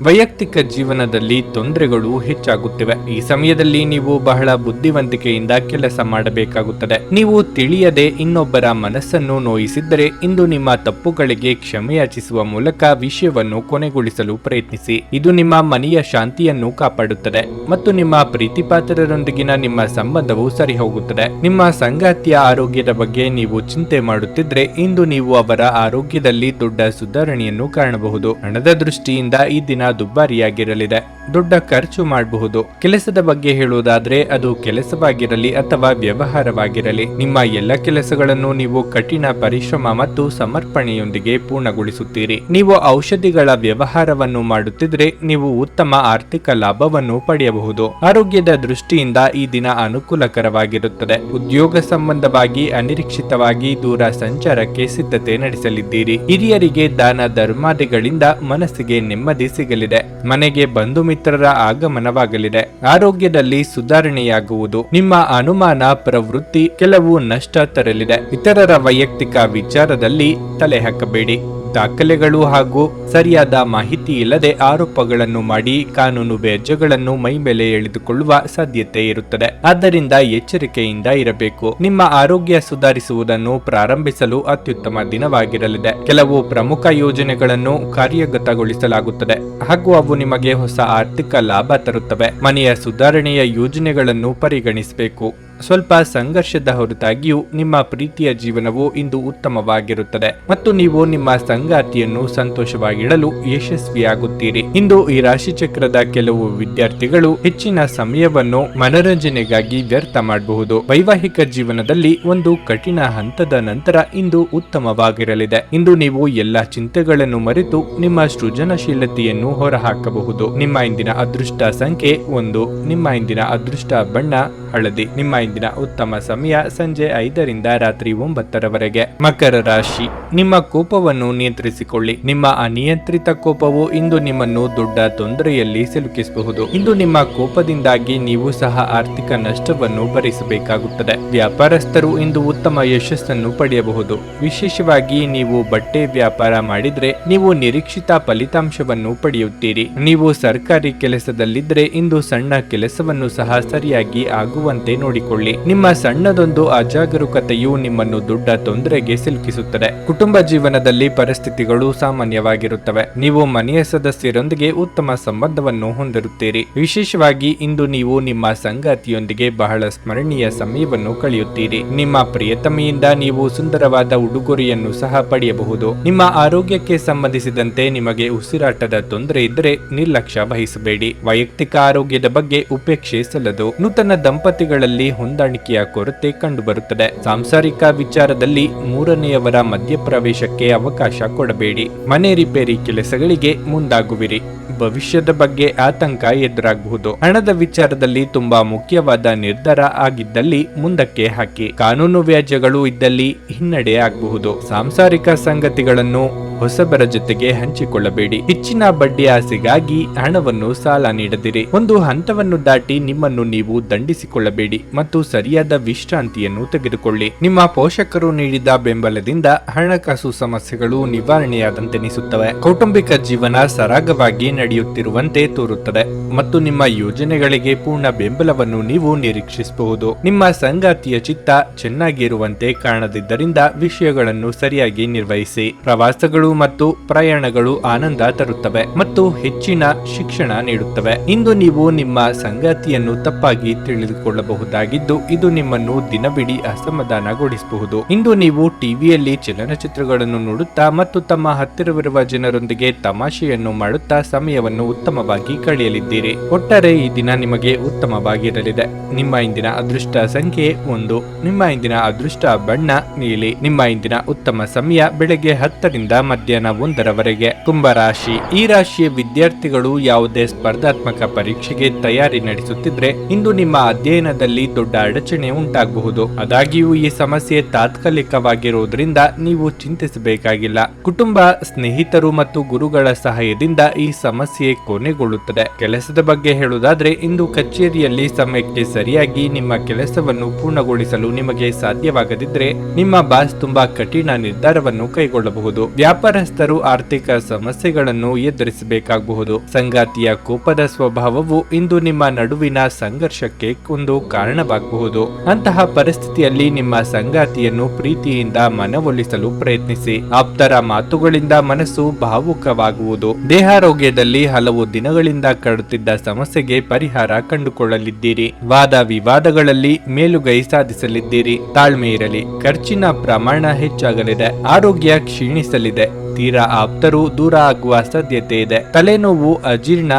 ವೈಯಕ್ತಿಕ ಜೀವನದಲ್ಲಿ ತೊಂದರೆಗಳು ಹೆಚ್ಚಾಗುತ್ತಿವೆ. ಈ ಸಮಯದಲ್ಲಿ ನೀವು ಬಹಳ ಬುದ್ಧಿವಂತಿಕೆಯಿಂದ ಕೆಲಸ ಮಾಡಬೇಕಾಗುತ್ತದೆ. ನೀವು ತಿಳಿಯದೆ ಇನ್ನೊಬ್ಬರ ಮನಸ್ಸನ್ನು ನೋಯಿಸಿದ್ದರೆ ಇಂದು ನಿಮ್ಮ ತಪ್ಪುಗಳಿಗೆ ಕ್ಷಮೆಯಾಚಿಸುವ ಮೂಲಕ ವಿಷಯವನ್ನು ಕೊನೆಗೊಳಿಸಲು ಪ್ರಯತ್ನಿಸಿ. ಇದು ನಿಮ್ಮ ಮನೆಯ ಶಾಂತಿಯನ್ನು ಕಾಪಾಡುತ್ತದೆ ಮತ್ತು ನಿಮ್ಮ ಪ್ರೀತಿಪಾತ್ರರೊಂದಿಗಿನ ನಿಮ್ಮ ಸಂಬಂಧವು ಸರಿ ಹೋಗುತ್ತದೆ. ನಿಮ್ಮ ಸಂಗಾತಿಯ ಆರೋಗ್ಯದ ಬಗ್ಗೆ ನೀವು ಚಿಂತೆ ಮಾಡುತ್ತಿದ್ರೆ ಇಂದು ನೀವು ಅವರ ಆರೋಗ್ಯದಲ್ಲಿ ದೊಡ್ಡ ಸುಧಾರಣೆಯನ್ನು ಕಾಣಬಹುದು. ಹಣದ ದೃಷ್ಟಿಯಿಂದ ಈ ದಿನ ದುಬಾರಿಯಾಗಿರಲಿದೆ. ದೊಡ್ಡ ಖರ್ಚು ಮಾಡಬಹುದು. ಕೆಲಸದ ಬಗ್ಗೆ ಹೇಳುವುದಾದ್ರೆ ಅದು ಕೆಲಸವಾಗಿರಲಿ ಅಥವಾ ವ್ಯವಹಾರವಾಗಿರಲಿ, ನಿಮ್ಮ ಎಲ್ಲ ಕೆಲಸಗಳನ್ನು ನೀವು ಕಠಿಣ ಪರಿಶ್ರಮ ಮತ್ತು ಸಮರ್ಪಣೆಯೊಂದಿಗೆ ಪೂರ್ಣಗೊಳಿಸುತ್ತೀರಿ. ನೀವು ಔಷಧಿಗಳ ವ್ಯವಹಾರವನ್ನು ಮಾಡುತ್ತಿದ್ರೆ ನೀವು ಉತ್ತಮ ಆರ್ಥಿಕ ಲಾಭವನ್ನು ಪಡೆಯಬಹುದು. ಆರೋಗ್ಯದ ದೃಷ್ಟಿಯಿಂದ ಈ ದಿನ ಅನುಕೂಲಕರವಾಗಿರುತ್ತದೆ. ಉದ್ಯೋಗ ಸಂಬಂಧವಾಗಿ ಅನಿರೀಕ್ಷಿತವಾಗಿ ದೂರ ಸಂಚಾರಕ್ಕೆ ಸಿದ್ಧತೆ ನಡೆಸಲಿದ್ದೀರಿ. ಹಿರಿಯರಿಗೆ ದಾನ ಧರ್ಮಾದಿಗಳಿಂದ ಮನಸ್ಸಿಗೆ ನೆಮ್ಮದಿ ಸಿಗಲಿದೆ. ಮನೆಗೆ ಬಂಧು ಮಿತ್ರರ ಆಗಮನವಾಗಲಿದೆ. ಆರೋಗ್ಯದಲ್ಲಿ ಸುಧಾರಣೆಯಾಗುವುದು. ನಿಮ್ಮ ಅನುಮಾನ ಪ್ರವೃತ್ತಿ ಕೆಲವು ನಷ್ಟ ತರಲಿದೆ. ಇತರರ ವೈಯಕ್ತಿಕ ವಿಚಾರದಲ್ಲಿ ತಲೆ ಹಾಕಬೇಡಿ. ದಾಖಲೆಗಳು ಹಾಗೂ ಸರಿಯಾದ ಮಾಹಿತಿ ಇಲ್ಲದೆ ಆರೋಪಗಳನ್ನು ಮಾಡಿ ಕಾನೂನು ವ್ಯಾಜ್ಯಗಳನ್ನು ಮೈಮೇಲೆ ಎಳೆದುಕೊಳ್ಳುವ ಸಾಧ್ಯತೆ ಇರುತ್ತದೆ. ಆದ್ದರಿಂದ ಎಚ್ಚರಿಕೆಯಿಂದ ಇರಬೇಕು. ನಿಮ್ಮ ಆರೋಗ್ಯ ಸುಧಾರಿಸುವುದನ್ನು ಪ್ರಾರಂಭಿಸಲು ಅತ್ಯುತ್ತಮ ದಿನವಾಗಿರಲಿದೆ. ಕೆಲವು ಪ್ರಮುಖ ಯೋಜನೆಗಳನ್ನು ಕಾರ್ಯಗತಗೊಳಿಸಲಾಗುತ್ತದೆ ಹಾಗೂ ಅವು ನಿಮಗೆ ಹೊಸ ಆರ್ಥಿಕ ಲಾಭ ತರುತ್ತವೆ. ಮನೆಯ ಸುಧಾರಣೆಯ ಯೋಜನೆಗಳನ್ನು ಪರಿಗಣಿಸಬೇಕು. ಸ್ವಲ್ಪ ಸಂಘರ್ಷದ ಹೊರತಾಗಿಯೂ ನಿಮ್ಮ ಪ್ರೀತಿಯ ಜೀವನವು ಇಂದು ಉತ್ತಮವಾಗಿರುತ್ತದೆ ಮತ್ತು ನೀವು ನಿಮ್ಮ ಸಂಗಾತಿಯನ್ನು ಸಂತೋಷವಾಗಿಡಲು ಯಶಸ್ವಿಯಾಗುತ್ತೀರಿ. ಇಂದು ಈ ರಾಶಿ ಚಕ್ರದ ಕೆಲವು ವಿದ್ಯಾರ್ಥಿಗಳು ಹೆಚ್ಚಿನ ಸಮಯವನ್ನು ಮನರಂಜನೆಗಾಗಿ ವ್ಯರ್ಥ ಮಾಡಬಹುದು. ವೈವಾಹಿಕ ಜೀವನದಲ್ಲಿ ಒಂದು ಕಠಿಣ ಹಂತದ ನಂತರ ಇಂದು ಉತ್ತಮವಾಗಿರಲಿದೆ. ಇಂದು ನೀವು ಎಲ್ಲ ಚಿಂತೆಗಳನ್ನು ಮರೆತು ನಿಮ್ಮ ಸೃಜನಶೀಲತೆಯನ್ನು ಹೊರಹಾಕಬಹುದು. ನಿಮ್ಮ ಇಂದಿನ ಅದೃಷ್ಟ ಸಂಖ್ಯೆ 1. ನಿಮ್ಮ ಇಂದಿನ ಅದೃಷ್ಟ ಬಣ್ಣ ಹಳದಿ. ನಿಮ್ಮ ಇಂದಿನ ಉತ್ತಮ ಸಮಯ ಸಂಜೆ 5ರಿಂದ ರಾತ್ರಿ 9ರವರೆಗೆ. ಮಕರ ರಾಶಿ, ನಿಮ್ಮ ಕೋಪವನ್ನು ನಿಯಂತ್ರಿಸಿಕೊಳ್ಳಿ. ನಿಮ್ಮ ಅನಿಯಂತ್ರಿತ ಕೋಪವು ಇಂದು ನಿಮ್ಮನ್ನು ದೊಡ್ಡ ತೊಂದರೆಯಲ್ಲಿ ಸಿಲುಕಿಸಬಹುದು. ಇಂದು ನಿಮ್ಮ ಕೋಪದಿಂದಾಗಿ ನೀವು ಸಹ ಆರ್ಥಿಕ ನಷ್ಟವನ್ನು ಭರಿಸಬೇಕಾಗುತ್ತದೆ. ವ್ಯಾಪಾರಸ್ಥರು ಇಂದು ಉತ್ತಮ ಯಶಸ್ಸನ್ನು ಪಡೆಯಬಹುದು. ವಿಶೇಷವಾಗಿ ನೀವು ಬಟ್ಟೆ ವ್ಯಾಪಾರ ಮಾಡಿದ್ರೆ ನೀವು ನಿರೀಕ್ಷಿತ ಫಲಿತಾಂಶವನ್ನು ಪಡೆಯುತ್ತೀರಿ. ನೀವು ಸರ್ಕಾರಿ ಕೆಲಸದಲ್ಲಿದ್ದರೆ ಇಂದು ಸಣ್ಣ ಕೆಲಸವನ್ನು ಸಹ ಸರಿಯಾಗಿ ಆಗುವಂತೆ ನೋಡಿಕೊಳ್ಳಿ. ನಿಮ್ಮ ಸಣ್ಣದೊಂದು ಅಜಾಗರೂಕತೆಯು ನಿಮ್ಮನ್ನು ದೊಡ್ಡ ತೊಂದರೆಗೆ ಸಿಲುಕಿಸುತ್ತದೆ. ಕುಟುಂಬ ಜೀವನದಲ್ಲಿ ಪರಿಸ್ಥಿತಿಗಳು ಸಾಮಾನ್ಯವಾಗಿರುತ್ತವೆ. ನೀವು ಮನೆಯ ಸದಸ್ಯರೊಂದಿಗೆ ಉತ್ತಮ ಸಂಬಂಧವನ್ನು ಹೊಂದಿರುತ್ತೀರಿ. ವಿಶೇಷವಾಗಿ ಇಂದು ನೀವು ನಿಮ್ಮ ಸಂಗಾತಿಯೊಂದಿಗೆ ಬಹಳ ಸ್ಮರಣೀಯ ಸಮಯವನ್ನು ಕಳೆಯುತ್ತೀರಿ. ನಿಮ್ಮ ಪ್ರಿಯತಮೆಯಿಂದ ನೀವು ಸುಂದರವಾದ ಉಡುಗೊರೆಯನ್ನು ಸಹ ಪಡೆಯಬಹುದು. ನಿಮ್ಮ ಆರೋಗ್ಯಕ್ಕೆ ಸಂಬಂಧಿಸಿದಂತೆ ನಿಮಗೆ ಉಸಿರಾಟದ ತೊಂದರೆ ಇದ್ದರೆ ನಿರ್ಲಕ್ಷ್ಯ ವಹಿಸಬೇಡಿ. ವೈಯಕ್ತಿಕ ಆರೋಗ್ಯದ ಬಗ್ಗೆ ಉಪೇಕ್ಷೆ ಸಲ್ಲದು. ನೂತನ ದಂಪತಿಗಳಲ್ಲಿ ಹೊಂದಾಣಿಕೆಯ ಕೊರತೆ ಕಂಡುಬರುತ್ತದೆ. ಸಾಂಸಾರಿಕ ವಿಚಾರದಲ್ಲಿ ಮೂರನೆಯವರ ಮಧ್ಯಪ್ರವೇಶಕ್ಕೆ ಅವಕಾಶ ಕೊಡಬೇಡಿ. ಮನೆ ರಿಪೇರಿ ಕೆಲಸಗಳಿಗೆ ಮುಂದಾಗುವಿರಿ. ಭವಿಷ್ಯದ ಬಗ್ಗೆ ಆತಂಕ ಎದುರಾಗಬಹುದು. ಹಣದ ವಿಚಾರದಲ್ಲಿ ತುಂಬಾ ಮುಖ್ಯವಾದ ನಿರ್ಧಾರ ಆಗಿದ್ದಲ್ಲಿ ಮುಂದಕ್ಕೆ ಹಾಕಿ. ಕಾನೂನು ವ್ಯಾಜ್ಯಗಳು ಇದ್ದಲ್ಲಿ ಹಿನ್ನಡೆ ಆಗಬಹುದು. ಸಾಂಸಾರಿಕ ಸಂಗತಿಗಳನ್ನು ಹೊಸಬರ ಜೊತೆಗೆ ಹಂಚಿಕೊಳ್ಳಬೇಡಿ. ಹೆಚ್ಚಿನ ಬಡ್ಡಿ ಆಸೆಗಾಗಿ ಹಣವನ್ನು ಸಾಲ ನೀಡದಿರಿ. ಒಂದು ಹಂತವನ್ನು ದಾಟಿ ನಿಮ್ಮನ್ನು ನೀವು ದಂಡಿಸಿಕೊಳ್ಳಬೇಡಿ ಮತ್ತು ಸರಿಯಾದ ವಿಶ್ರಾಂತಿಯನ್ನು ತೆಗೆದುಕೊಳ್ಳಿ. ನಿಮ್ಮ ಪೋಷಕರು ನೀಡಿದ ಬೆಂಬಲದಿಂದ ಹಣಕಾಸು ಸಮಸ್ಯೆಗಳು ನಿವಾರಣೆಯಾದಂತೆನಿಸುತ್ತವೆ. ಕೌಟುಂಬಿಕ ಜೀವನ ಸರಾಗವಾಗಿ ನಡೆಯುತ್ತಿರುವಂತೆ ತೋರುತ್ತದೆ ಮತ್ತು ನಿಮ್ಮ ಯೋಜನೆಗಳಿಗೆ ಪೂರ್ಣ ಬೆಂಬಲವನ್ನು ನೀವು ನಿರೀಕ್ಷಿಸಬಹುದು. ನಿಮ್ಮ ಸಂಗಾತಿಯ ಚಿತ್ತ ಚೆನ್ನಾಗಿರುವಂತೆ ಕಾಣದಿದ್ದರಿಂದ ವಿಷಯಗಳನ್ನು ಸರಿಯಾಗಿ ನಿರ್ವಹಿಸಿ. ಪ್ರವಾಸಗಳು ಮತ್ತು ಪ್ರಯಾಣಗಳು ಆನಂದ ತರುತ್ತವೆ ಮತ್ತು ಹೆಚ್ಚಿನ ಶಿಕ್ಷಣ ನೀಡುತ್ತವೆ. ಇಂದು ನೀವು ನಿಮ್ಮ ಸಂಗಾತಿಯನ್ನು ತಪ್ಪಾಗಿ ತಿಳಿದುಕೊಳ್ಳಬಹುದಾಗಿದ್ದು ಇದು ನಿಮ್ಮನ್ನು ದಿನವಿಡೀ ಅಸಮಾಧಾನಗೊಳಿಸಬಹುದು. ಇಂದು ನೀವು ಟಿವಿಯಲ್ಲಿ ಚಲನಚಿತ್ರಗಳನ್ನು ನೋಡುತ್ತಾ ಮತ್ತು ತಮ್ಮ ಹತ್ತಿರವಿರುವ ಜನರೊಂದಿಗೆ ತಮಾಷೆಯನ್ನು ಮಾಡುತ್ತಾ ಸಮಯವನ್ನು ಉತ್ತಮವಾಗಿ ಕಳೆಯಲಿದ್ದೀರಿ. ಒಟ್ಟಾರೆ ಈ ದಿನ ನಿಮಗೆ ಉತ್ತಮವಾಗಿರಲಿದೆ. ನಿಮ್ಮ ಇಂದಿನ ಅದೃಷ್ಟ ಸಂಖ್ಯೆ 1. ನಿಮ್ಮ ಇಂದಿನ ಅದೃಷ್ಟ ಬಣ್ಣ ನೀಲಿ. ನಿಮ್ಮ ಇಂದಿನ ಉತ್ತಮ ಸಮಯ ಬೆಳಗ್ಗೆ 10ರಿಂದ ಮಧ್ಯಾಹ್ನ 1ರವರೆಗೆ. ಕುಂಭರಾಶಿ, ಈ ರಾಶಿಯ ವಿದ್ಯಾರ್ಥಿಗಳು ಯಾವುದೇ ಸ್ಪರ್ಧಾತ್ಮಕ ಪರೀಕ್ಷೆಗೆ ತಯಾರಿ ನಡೆಸುತ್ತಿದ್ರೆ ಇಂದು ನಿಮ್ಮ ಅಧ್ಯಯನದಲ್ಲಿ ದೊಡ್ಡ ದೊಡ್ಡ ಅಡಚಣೆ ಉಂಟಾಗಬಹುದು. ಆದಾಗ್ಯೂ ಈ ಸಮಸ್ಯೆ ತಾತ್ಕಾಲಿಕವಾಗಿರುವುದರಿಂದ ನೀವು ಚಿಂತಿಸಬೇಕಾಗಿಲ್ಲ. ಕುಟುಂಬ, ಸ್ನೇಹಿತರು ಮತ್ತು ಗುರುಗಳ ಸಹಾಯದಿಂದ ಈ ಸಮಸ್ಯೆ ಕೊನೆಗೊಳ್ಳುತ್ತದೆ. ಕೆಲಸದ ಬಗ್ಗೆ ಹೇಳುವುದಾದ್ರೆ, ಇಂದು ಕಚೇರಿಯಲ್ಲಿ ಸಮಯಕ್ಕೆ ಸರಿಯಾಗಿ ನಿಮ್ಮ ಕೆಲಸವನ್ನು ಪೂರ್ಣಗೊಳಿಸಲು ನಿಮಗೆ ಸಾಧ್ಯವಾಗದಿದ್ದರೆ ನಿಮ್ಮ ಬಾಸ್ ತುಂಬಾ ಕಠಿಣ ನಿರ್ಧಾರವನ್ನು ಕೈಗೊಳ್ಳಬಹುದು. ವ್ಯಾಪಾರಸ್ಥರು ಆರ್ಥಿಕ ಸಮಸ್ಯೆಗಳನ್ನು ಎದುರಿಸಬೇಕಾಗಬಹುದು. ಸಂಗಾತಿಯ ಕೋಪದ ಸ್ವಭಾವವು ಇಂದು ನಿಮ್ಮ ನಡುವಿನ ಸಂಘರ್ಷಕ್ಕೆ ಒಂದು ಕಾರಣವಾಗಬಹುದು. ಅಂತಹ ಪರಿಸ್ಥಿತಿಯಲ್ಲಿ ನಿಮ್ಮ ಸಂಗಾತಿಯನ್ನು ಪ್ರೀತಿಯಿಂದ ಮನವೊಲಿಸಲು ಪ್ರಯತ್ನಿಸಿ. ಆಪ್ತರ ಮಾತುಗಳಿಂದ ಮನಸ್ಸು ಭಾವುಕವಾಗುವುದು. ದೇಹಾರೋಗ್ಯದಲ್ಲಿ ಹಲವು ದಿನಗಳಿಂದ ಕಾಡುತ್ತಿದ್ದ ಸಮಸ್ಯೆಗೆ ಪರಿಹಾರ ಕಂಡುಕೊಳ್ಳಲಿದ್ದೀರಿ. ವಾದ ವಿವಾದಗಳಲ್ಲಿ ಮೇಲುಗೈ ಸಾಧಿಸಲಿದ್ದೀರಿ. ತಾಳ್ಮೆ ಇರಲಿ. ಖರ್ಚಿನ ಪ್ರಮಾಣ ಹೆಚ್ಚಾಗಲಿದೆ. ಆರೋಗ್ಯ ಕ್ಷೀಣಿಸಲಿದೆ. ತೀರಾ ಆಪ್ತರು ದೂರ ಆಗುವ ಸಾಧ್ಯತೆ ಇದೆ. ತಲೆನೋವು, ಅಜೀರ್ಣ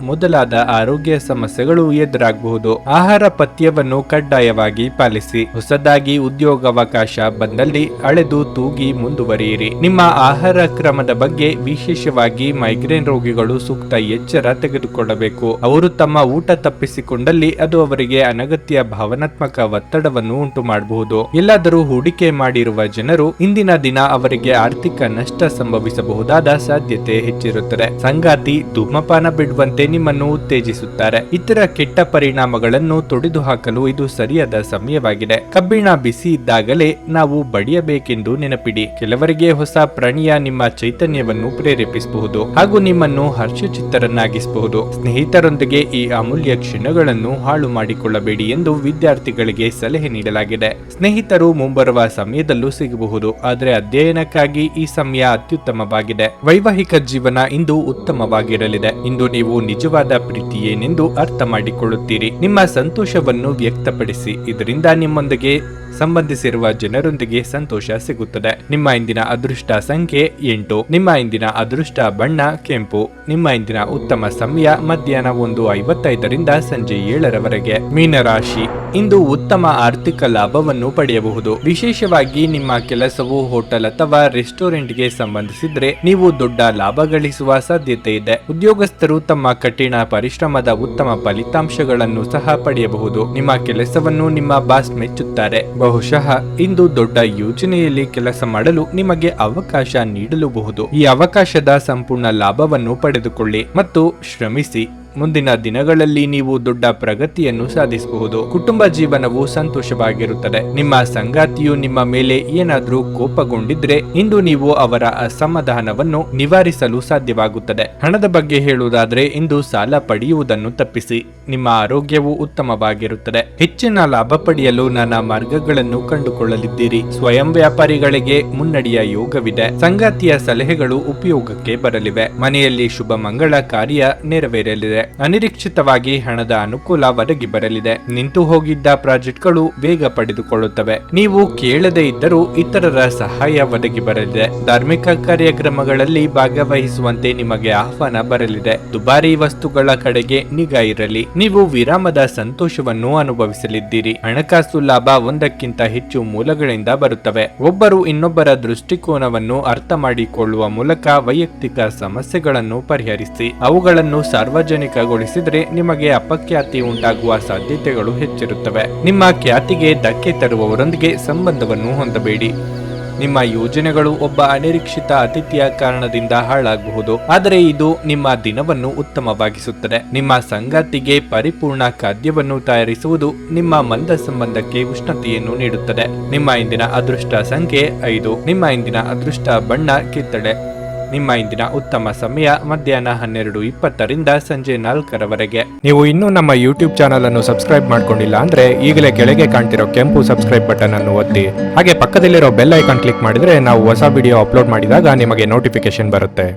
ಮೊದಲಾದ ಆರೋಗ್ಯ ಸಮಸ್ಯೆಗಳು ಎದುರಾಗಬಹುದು. ಆಹಾರ ಪಥ್ಯವನ್ನು ಕಡ್ಡಾಯವಾಗಿ ಪಾಲಿಸಿ. ಹೊಸದಾಗಿ ಉದ್ಯೋಗಾವಕಾಶ ಬಂದಲ್ಲಿ ಅಳೆದು ತೂಗಿ ಮುಂದುವರಿಯಿರಿ. ನಿಮ್ಮ ಆಹಾರ ಕ್ರಮದ ಬಗ್ಗೆ, ವಿಶೇಷವಾಗಿ ಮೈಗ್ರೇನ್ ರೋಗಿಗಳು ಸೂಕ್ತ ಎಚ್ಚರ ತೆಗೆದುಕೊಳ್ಳಬೇಕು. ಅವರು ತಮ್ಮ ಊಟ ತಪ್ಪಿಸಿಕೊಂಡಲ್ಲಿ ಅದು ಅವರಿಗೆ ಅನಗತ್ಯ ಭಾವನಾತ್ಮಕ ಒತ್ತಡವನ್ನು ಉಂಟು ಮಾಡಬಹುದು. ಎಲ್ಲಾದರೂ ಹೂಡಿಕೆ ಮಾಡಿರುವ ಜನರು ಇಂದಿನ ದಿನ ಅವರಿಗೆ ಆರ್ಥಿಕ ನಷ್ಟ ಸಂಭವಿಸಬಹುದಾದ ಸಾಧ್ಯತೆ ಹೆಚ್ಚಿರುತ್ತದೆ. ಸಂಗಾತಿ ಧೂಮಪಾನ ಬಿಡುವಂತೆ ನಿಮ್ಮನ್ನು ಉತ್ತೇಜಿಸುತ್ತಾರೆ. ಇತರ ಕೆಟ್ಟ ಪರಿಣಾಮಗಳನ್ನು ತೊಡೆದು ಹಾಕಲು ಇದು ಸರಿಯಾದ ಸಮಯವಾಗಿದೆ. ಕಬ್ಬಿಣ ಬಿಸಿ ಇದ್ದಾಗಲೇ ನಾವು ಬಡಿಯಬೇಕೆಂದು ನೆನಪಿಡಿ. ಕೆಲವರಿಗೆ ಹೊಸ ಪ್ರಾಣಿಯ ನಿಮ್ಮ ಚೈತನ್ಯವನ್ನು ಪ್ರೇರೇಪಿಸಬಹುದು ಹಾಗೂ ನಿಮ್ಮನ್ನು ಹರ್ಷಚಿತ್ತರನ್ನಾಗಿಸಬಹುದು. ಸ್ನೇಹಿತರೊಂದಿಗೆ ಈ ಅಮೂಲ್ಯ ಕ್ಷಣಗಳನ್ನು ಹಾಳು ಮಾಡಿಕೊಳ್ಳಬೇಡಿ ಎಂದು ವಿದ್ಯಾರ್ಥಿಗಳಿಗೆ ಸಲಹೆ ನೀಡಲಾಗಿದೆ. ಸ್ನೇಹಿತರು ಮುಂಬರುವ ಸಮಯದಲ್ಲೂ ಸಿಗಬಹುದು, ಆದರೆ ಅಧ್ಯಯನಕ್ಕಾಗಿ ಈ ಸಮಯ ಅತ್ಯುತ್ತಮವಾಗಿದೆ. ವೈವಾಹಿಕ ಜೀವನ ಇಂದು ಉತ್ತಮವಾಗಿರಲಿದೆ. ಇಂದು ನೀವು ನಿಜವಾದ ಪ್ರೀತಿ ಏನೆಂದು ಅರ್ಥ ಮಾಡಿಕೊಳ್ಳುತ್ತೀರಿ. ನಿಮ್ಮ ಸಂತೋಷವನ್ನು ವ್ಯಕ್ತಪಡಿಸಿ. ಇದರಿಂದ ನಿಮ್ಮೊಂದಿಗೆ ಸಂಬಂಧಿಸಿರುವ ಜನರೊಂದಿಗೆ ಸಂತೋಷ ಸಿಗುತ್ತದೆ. ನಿಮ್ಮ ಇಂದಿನ ಅದೃಷ್ಟ ಸಂಖ್ಯೆ 8. ನಿಮ್ಮ ಇಂದಿನ ಅದೃಷ್ಟ ಬಣ್ಣ ಕೆಂಪು. ನಿಮ್ಮ ಇಂದಿನ ಉತ್ತಮ ಸಮಯ ಮಧ್ಯಾಹ್ನ 1:55ರಿಂದ ಸಂಜೆ 7ರವರೆಗೆ. ಮೀನರಾಶಿ, ಇಂದು ಉತ್ತಮ ಆರ್ಥಿಕ ಲಾಭವನ್ನು ಪಡೆಯಬಹುದು. ವಿಶೇಷವಾಗಿ ನಿಮ್ಮ ಕೆಲಸವು ಹೋಟೆಲ್ ಅಥವಾ ರೆಸ್ಟೋರೆಂಟ್ಗೆ ಸಂಬಂಧಿಸಿದ್ರೆ ನೀವು ದೊಡ್ಡ ಲಾಭ ಗಳಿಸುವ ಸಾಧ್ಯತೆ ಇದೆ. ಉದ್ಯೋಗಸ್ಥರು ತಮ್ಮ ಕಠಿಣ ಪರಿಶ್ರಮದ ಉತ್ತಮ ಫಲಿತಾಂಶಗಳನ್ನು ಸಹ ಪಡೆಯಬಹುದು. ನಿಮ್ಮ ಕೆಲಸವನ್ನು ನಿಮ್ಮ ಬಾಸ್ ಮೆಚ್ಚುತ್ತಾರೆ. ಬಹುಶಃ ಇಂದು ದೊಡ್ಡ ಯೋಜನೆಯಲ್ಲಿ ಕೆಲಸ ಮಾಡಲು ನಿಮಗೆ ಅವಕಾಶ ನೀಡಲೂಬಹುದು. ಈ ಅವಕಾಶದ ಸಂಪೂರ್ಣ ಲಾಭವನ್ನು ಪಡೆದುಕೊಳ್ಳಿ ಮತ್ತು ಶ್ರಮಿಸಿ. ಮುಂದಿನ ದಿನಗಳಲ್ಲಿ ನೀವು ದೊಡ್ಡ ಪ್ರಗತಿಯನ್ನು ಸಾಧಿಸಬಹುದು. ಕುಟುಂಬ ಜೀವನವು ಸಂತೋಷವಾಗಿರುತ್ತದೆ. ನಿಮ್ಮ ಸಂಗಾತಿಯು ನಿಮ್ಮ ಮೇಲೆ ಏನಾದರೂ ಕೋಪಗೊಂಡಿದ್ರೆ ಇಂದು ನೀವು ಅವರ ಅಸಮಾಧಾನವನ್ನು ನಿವಾರಿಸಲು ಸಾಧ್ಯವಾಗುತ್ತದೆ. ಹಣದ ಬಗ್ಗೆ ಹೇಳುವುದಾದ್ರೆ, ಇಂದು ಸಾಲ ಪಡೆಯುವುದನ್ನು ತಪ್ಪಿಸಿ. ನಿಮ್ಮ ಆರೋಗ್ಯವು ಉತ್ತಮವಾಗಿರುತ್ತದೆ. ಹೆಚ್ಚಿನ ಲಾಭ ಪಡೆಯಲು ನಾನಾ ಮಾರ್ಗಗಳನ್ನು ಕಂಡುಕೊಳ್ಳಲಿದ್ದೀರಿ. ಸ್ವಯಂ ವ್ಯಾಪಾರಿಗಳಿಗೆ ಮುನ್ನಡೆಯ ಯೋಗವಿದೆ. ಸಂಗಾತಿಯ ಸಲಹೆಗಳು ಉಪಯೋಗಕ್ಕೆ ಬರಲಿವೆ. ಮನೆಯಲ್ಲಿ ಶುಭ ಮಂಗಳ ಕಾರ್ಯ ನೆರವೇರಲಿದೆ. ಅನಿರೀಕ್ಷಿತವಾಗಿ ಹಣದ ಅನುಕೂಲ ಒದಗಿ ಬರಲಿದೆ. ನಿಂತು ಹೋಗಿದ್ದ ಪ್ರಾಜೆಕ್ಟ್ಗಳು ವೇಗ ಪಡೆದುಕೊಳ್ಳುತ್ತವೆ. ನೀವು ಕೇಳದೇ ಇದ್ದರೂ ಇತರರ ಸಹಾಯ ಒದಗಿ ಬರಲಿದೆ. ಧಾರ್ಮಿಕ ಕಾರ್ಯಕ್ರಮಗಳಲ್ಲಿ ಭಾಗವಹಿಸುವಂತೆ ನಿಮಗೆ ಆಹ್ವಾನ ಬರಲಿದೆ. ದುಬಾರಿ ವಸ್ತುಗಳ ಕಡೆಗೆ ನಿಗಾ ಇರಲಿ. ನೀವು ವಿರಾಮದ ಸಂತೋಷವನ್ನು ಅನುಭವಿಸಲಿದ್ದೀರಿ. ಹಣಕಾಸು ಲಾಭ ಒಂದಕ್ಕಿಂತ ಹೆಚ್ಚು ಮೂಲಗಳಿಂದ ಬರುತ್ತವೆ. ಒಬ್ಬರು ಇನ್ನೊಬ್ಬರ ದೃಷ್ಟಿಕೋನವನ್ನು ಅರ್ಥ ಮಾಡಿಕೊಳ್ಳುವ ಮೂಲಕ ವೈಯಕ್ತಿಕ ಸಮಸ್ಯೆಗಳನ್ನು ಪರಿಹರಿಸಿ. ಅವುಗಳನ್ನು ಸಾರ್ವಜನಿಕಗೊಳಿಸಿದರೆ ನಿಮಗೆ ಅಪಖ್ಯಾತಿ ಉಂಟಾಗುವ ಸಾಧ್ಯತೆಗಳು ಹೆಚ್ಚಿರುತ್ತವೆ. ನಿಮ್ಮ ಖ್ಯಾತಿಗೆ ಧಕ್ಕೆ ತರುವವರೊಂದಿಗೆ ಸಂಬಂಧವನ್ನು ಹೊಂದಬೇಡಿ. ನಿಮ್ಮ ಯೋಜನೆಗಳು ಒಬ್ಬ ಅನಿರೀಕ್ಷಿತ ಅತಿಥಿಯ ಕಾರಣದಿಂದ ಹಾಳಾಗಬಹುದು, ಆದರೆ ಇದು ನಿಮ್ಮ ದಿನವನ್ನು ಉತ್ತಮವಾಗಿಸುತ್ತದೆ. ನಿಮ್ಮ ಸಂಗಾತಿಗೆ ಪರಿಪೂರ್ಣ ಖಾದ್ಯವನ್ನು ತಯಾರಿಸುವುದು ನಿಮ್ಮ ಮಂದ ಸಂಬಂಧಕ್ಕೆ ಉಷ್ಣತೆಯನ್ನು ನೀಡುತ್ತದೆ. ನಿಮ್ಮ ಇಂದಿನ ಅದೃಷ್ಟ ಸಂಖ್ಯೆ 5. ನಿಮ್ಮ ಇಂದಿನ ಅದೃಷ್ಟ ಬಣ್ಣ ಕಿತ್ತಳೆ. ನಿಮ್ಮ ಇಂದಿನ ಉತ್ತಮ ಸಮಯ ಮಧ್ಯಾಹ್ನ 12:20ರಿಂದ ಸಂಜೆ 4ರವರೆಗೆ. ನೀವು ಇನ್ನೂ ನಮ್ಮ ಯೂಟ್ಯೂಬ್ ಚಾನಲ್ ಅನ್ನು ಸಬ್ಸ್ಕ್ರೈಬ್ ಮಾಡ್ಕೊಂಡಿಲ್ಲ ಅಂದ್ರೆ ಈಗಲೇ ಕೆಳಗೆ ಕಾಣ್ತಿರೋ ಕೆಂಪು ಸಬ್ಸ್ಕ್ರೈಬ್ ಬಟನ್ ಅನ್ನು ಒತ್ತಿ. ಹಾಗೆ ಪಕ್ಕದಲ್ಲಿರೋ ಬೆಲ್ ಐಕಾನ್ ಕ್ಲಿಕ್ ಮಾಡಿದ್ರೆ ನಾವು ಹೊಸ ವಿಡಿಯೋ ಅಪ್ಲೋಡ್ ಮಾಡಿದಾಗ ನಿಮಗೆ ನೋಟಿಫಿಕೇಶನ್ ಬರುತ್ತೆ.